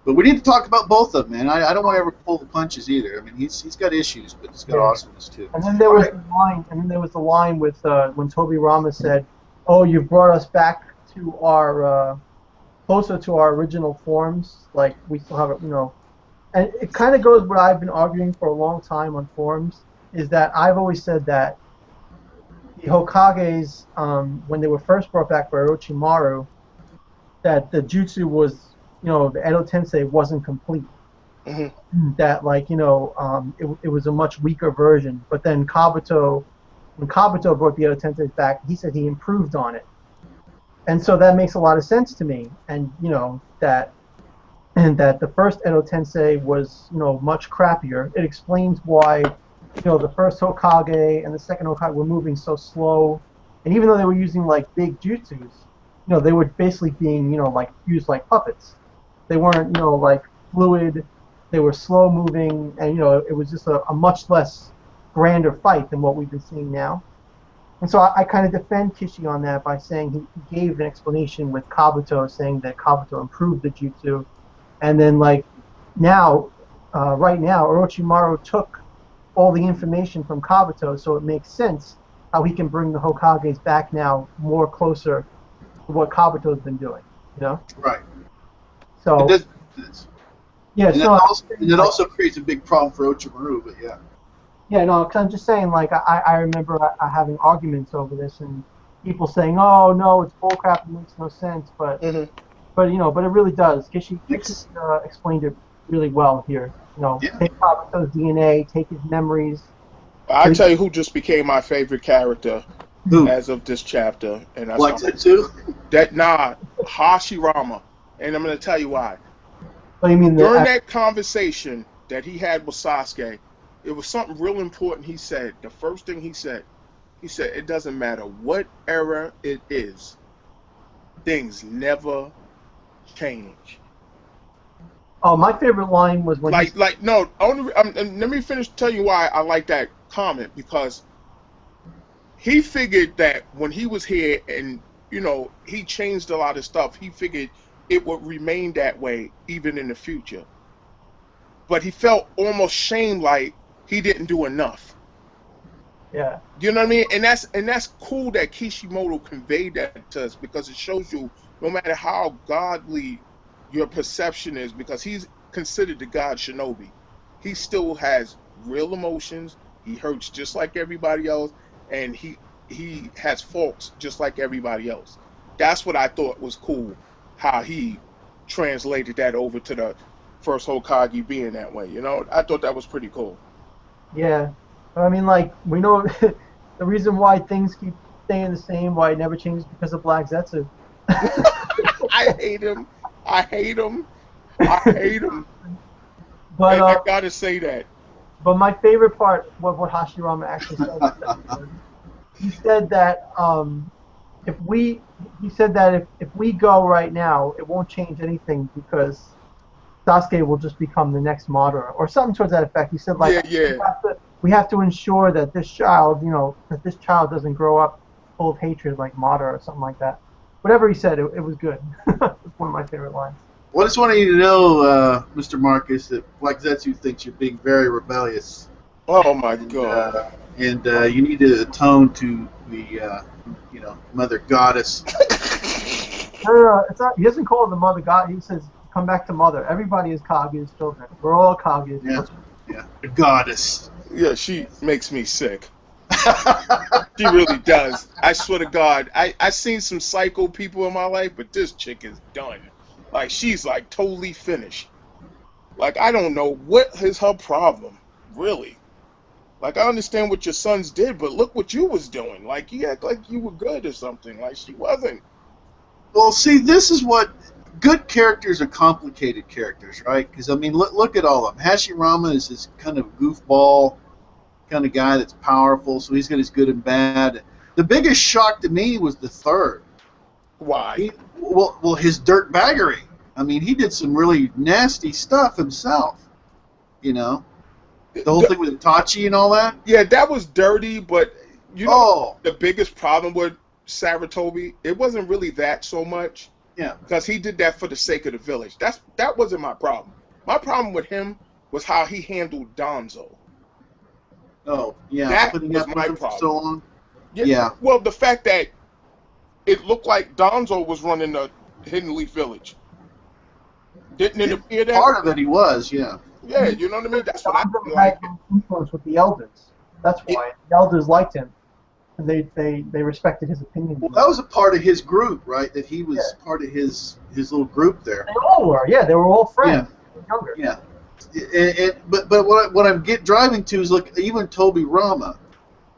But we need to talk about both of them, man. I don't want to ever pull the punches either. I mean, he's got issues, but he's got awesomeness too. And then there was the line. And then there was the line with when Tobirama said, "Oh, you've brought us back to our closer to our original forms. Like we still have it, you know." And it kind of goes what I've been arguing for a long time on forums, is that I've always said that the Hokages, when they were first brought back by Orochimaru, that the jutsu was, you know, the Edo Tensei wasn't complete. Mm-hmm. That, like, you know, it was a much weaker version. But then when Kabuto brought the Edo Tensei back, he said he improved on it. And so that makes a lot of sense to me. And, you know, that the first Edo Tensei was, you know, much crappier. It explains why, you know, the first Hokage and the second Hokage were moving so slow. And even though they were using, like, big jutsus, you know, they were basically being, you know, like, used like puppets. They weren't, you know, like, fluid. They were slow moving. And, you know, it was just a much less grander fight than what we've been seeing now. And so I kind of defend Kishi on that by saying he gave an explanation with Kabuto, saying that Kabuto improved the jutsu. And then, like, now, right now, Orochimaru took all the information from Kabuto, so it makes sense how he can bring the Hokages back now more closer to what Kabuto's been doing, you know? Right. So, it does. Yeah, and it also creates a big problem for Orochimaru, but yeah. Yeah, no, because I'm just saying, like, I remember having arguments over this, and people saying, oh, no, it's bullcrap, it makes no sense, but, but you know, but it really does. Kishi explained it really well here. You know, take Kabuto's DNA, take his memories. I tell you who just became my favorite character as of this chapter. And that's like Tetsu? Hashirama. And I'm going to tell you why. What do you mean? During that conversation that he had with Sasuke, it was something real important he said. The first thing he said, it doesn't matter what era it is, things never change. Oh, my favorite line was when No, only and let me finish telling you why I like that comment, because he figured that when he was here and he changed a lot of stuff, he figured it would remain that way even in the future. But he felt almost shame, like he didn't do enough. yeah, You know what I mean? And that's cool that Kishimoto conveyed that to us, because it shows you no matter how godly your perception is, because he's considered the god shinobi, he still has real emotions. He hurts just like everybody else, and he has faults just like everybody else. That's what I thought was cool, how he translated that over to the first Hokage being that way. I thought that was pretty cool. yeah. I mean, like we know the reason why things keep staying the same, why it never changes, because of Black Zetsu. I hate him. I hate him. I hate him. But And I gotta say that. but my favorite part, what Hashirama actually said, was he said that if we he said that if we go right now, it won't change anything because Sasuke will just become the next Madara or something towards that effect. He said like Yeah, yeah. we have to ensure that this child, that this child doesn't grow up full of hatred like Madara or something like that. Whatever he said, it was good. It's one of my favorite lines. Well, I just wanted you to know, Mr. Marcus, that Black Zetsu thinks you're being very rebellious, Oh my and God. you need to atone to the Mother Goddess. No, it's not. He doesn't call her the mother god. He says, "Come back to mother." Everybody is Kaguya's children. We're all Kaguya's Yeah, children. yeah, the goddess. Yeah, she makes me sick. She really does. I swear to God, I seen some psycho people in my life, but this chick is done. Like, she's like totally finished. Like, I don't know what is her problem, really. Like, I understand what your sons did, but look what you was doing. Like, you act like you were good or something. Like, she wasn't. Well, see, this is what good characters are complicated characters, right? Because I mean, look at all of them. Hashirama is this kind of goofball kind of guy that's powerful, so he's got his good and bad. The biggest shock to me was the third. Why? Well, his dirt baggery. I mean, he did some really nasty stuff himself. You know, the whole thing with Itachi and all that. Yeah, that was dirty, but Oh, the biggest problem with Saratobi, it wasn't really that so much, yeah. because he did that for the sake of the village. That wasn't my problem. My problem with him was how he handled Donzo. Oh, yeah. That Putting was up with my him for so problem. long. Yeah. Yeah. Well, the fact that it looked like Donzo was running the Hidden Leaf Village. Didn't it appear that Part way? of it, he was. Yeah. Yeah, you know what I mean? That's what I didn't Donzo like. had influence with the elders. That's It, why the elders liked him, and they respected his opinion. Well, that was a part of his group, right? That he was Yeah. part of his little group there. They all were. Yeah, they were all Yeah. friends. They were younger. Yeah. But what I'm driving to is, look, even Toby Rama,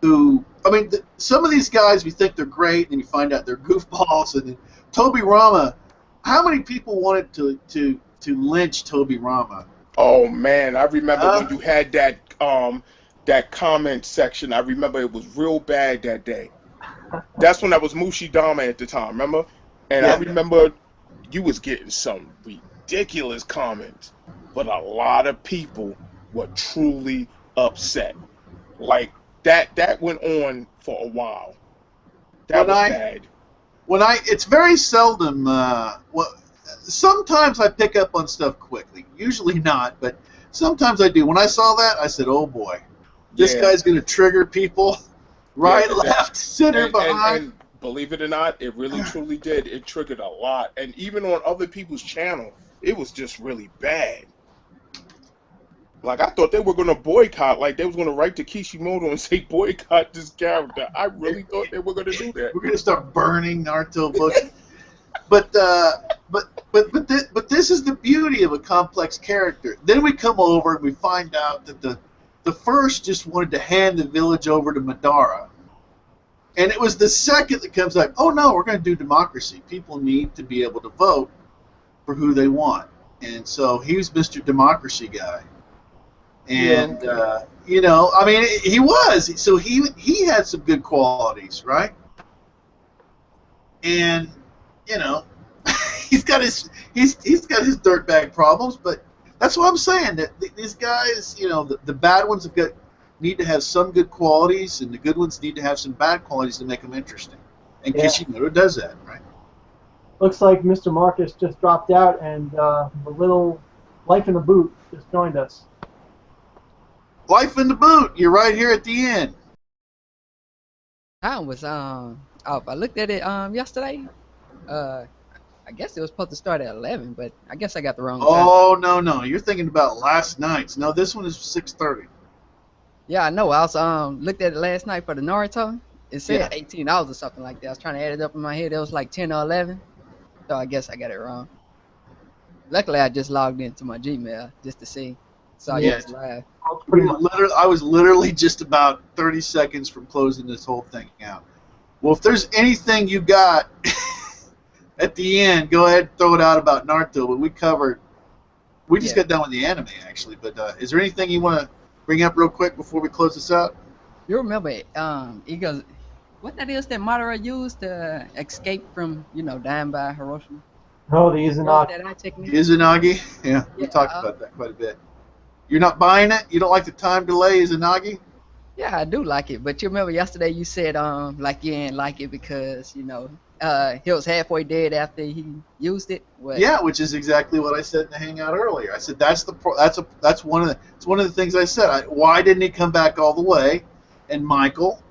who, I mean, some of these guys, we think they're great, and you find out they're goofballs. And Toby Rama, how many people wanted to lynch Toby Rama? oh man, I remember when you had that comment section. I remember it was real bad that day. That's when I was Mushidama at the time, remember? And I Yeah. remember you was getting some ridiculous comments, but a lot of people were truly upset. Like that went on for a while. That was bad. It's very seldom. Sometimes I pick up on stuff quickly. Usually not, but sometimes I do. When I saw that, I said, "Oh boy, this Yeah. guy's going to trigger people, right, Yeah, left, center, behind." and believe it or not, it really truly did. It triggered a lot, and even on other people's channel, it was just really bad. Like, I thought they were gonna boycott, like they was gonna write to Kishimoto and say boycott this character. I really thought they were gonna do that. We're going to start burning Naruto books. But this is the beauty of a complex character. Then we come over and we find out that the first just wanted to hand the village over to Madara. And it was the second that comes like, oh no, we're going to do democracy. People need to be able to vote for who they want. And so he was Mr. Democracy guy. And, I mean, he was. So he had some good qualities, right? And, he's got his dirtbag problems, but That's what I'm saying. That these guys, the bad ones need to have some good qualities, and the good ones need to have some bad qualities to make them interesting. And Yeah. Kishimoto does that, right? Looks like Mr. Marcus just dropped out, and the little Life in the Boot just joined us. Life in the Boot. You're right here at the end. I was off. I looked at it yesterday. I guess it was supposed to start at 11, but I guess I got the wrong time. Oh no, you're thinking about last night's. No, this one is 6:30. Yeah, I know. I was looked at it last night for the Naruto. It said Yeah. 18 hours or something like that. I was trying to add it up in my head. It was like 10 or 11. So I guess I got it wrong. Luckily, I just logged into my Gmail just to see. So I Yeah. guess live. Pretty much. I was literally just about 30 seconds from closing this whole thing out. Well, if there's anything you got at the end, go ahead and throw it out about Naruto. But we just got done with the anime, actually. But is there anything you want to bring up real quick before we close this out? You remember he goes, what that is that Madara used to escape from, dying by Hiroshima? No, the What was Izanagi. that eye technique? Izanagi? Yeah, we Yeah, talked about that quite a bit. You're not buying it? You don't like the time delay, Izanagi? Yeah, I do like it. But you remember yesterday you said like you ain't like it because, he was halfway dead after he used it. What? Yeah, which is exactly what I said in the hangout earlier. I said that's one of the things I said. Why didn't he come back all the way? And Michael,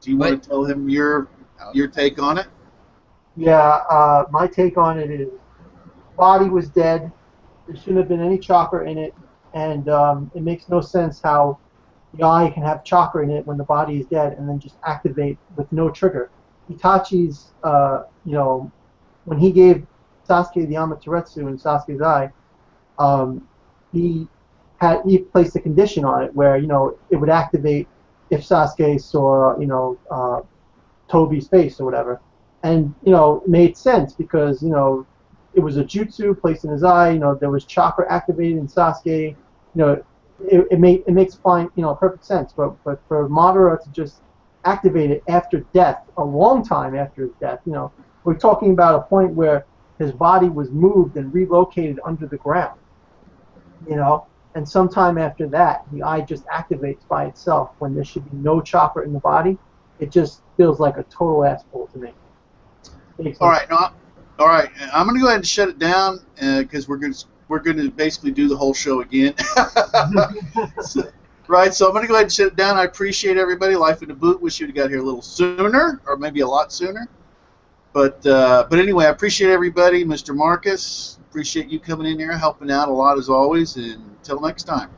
do you want to tell him your take on it? Yeah, my take on it is, body was dead. There shouldn't have been any chakra in it, and it makes no sense how the eye can have chakra in it when the body is dead and then just activate with no trigger. Itachi's, when he gave Sasuke the Amaterasu in Sasuke's eye, he placed a condition on it where it would activate if Sasuke saw Tobi's face or whatever, and it made sense because it was a jutsu placed in his eye. There was chakra activated in Sasuke. It makes perfect sense. But for Madara to just activate it after death, a long time after his death, we're talking about a point where his body was moved and relocated under the ground. And sometime after that, the eye just activates by itself when there should be no chakra in the body. It just feels like a total asshole to me. All right, I'm going to go ahead and shut it down because we're going to basically do the whole show again. So I'm going to go ahead and shut it down. I appreciate everybody. Life in the Boot. Wish you'd have got here a little sooner, or maybe a lot sooner. But anyway, I appreciate everybody. Mr. Marcus, appreciate you coming in here, helping out a lot as always. And until next time.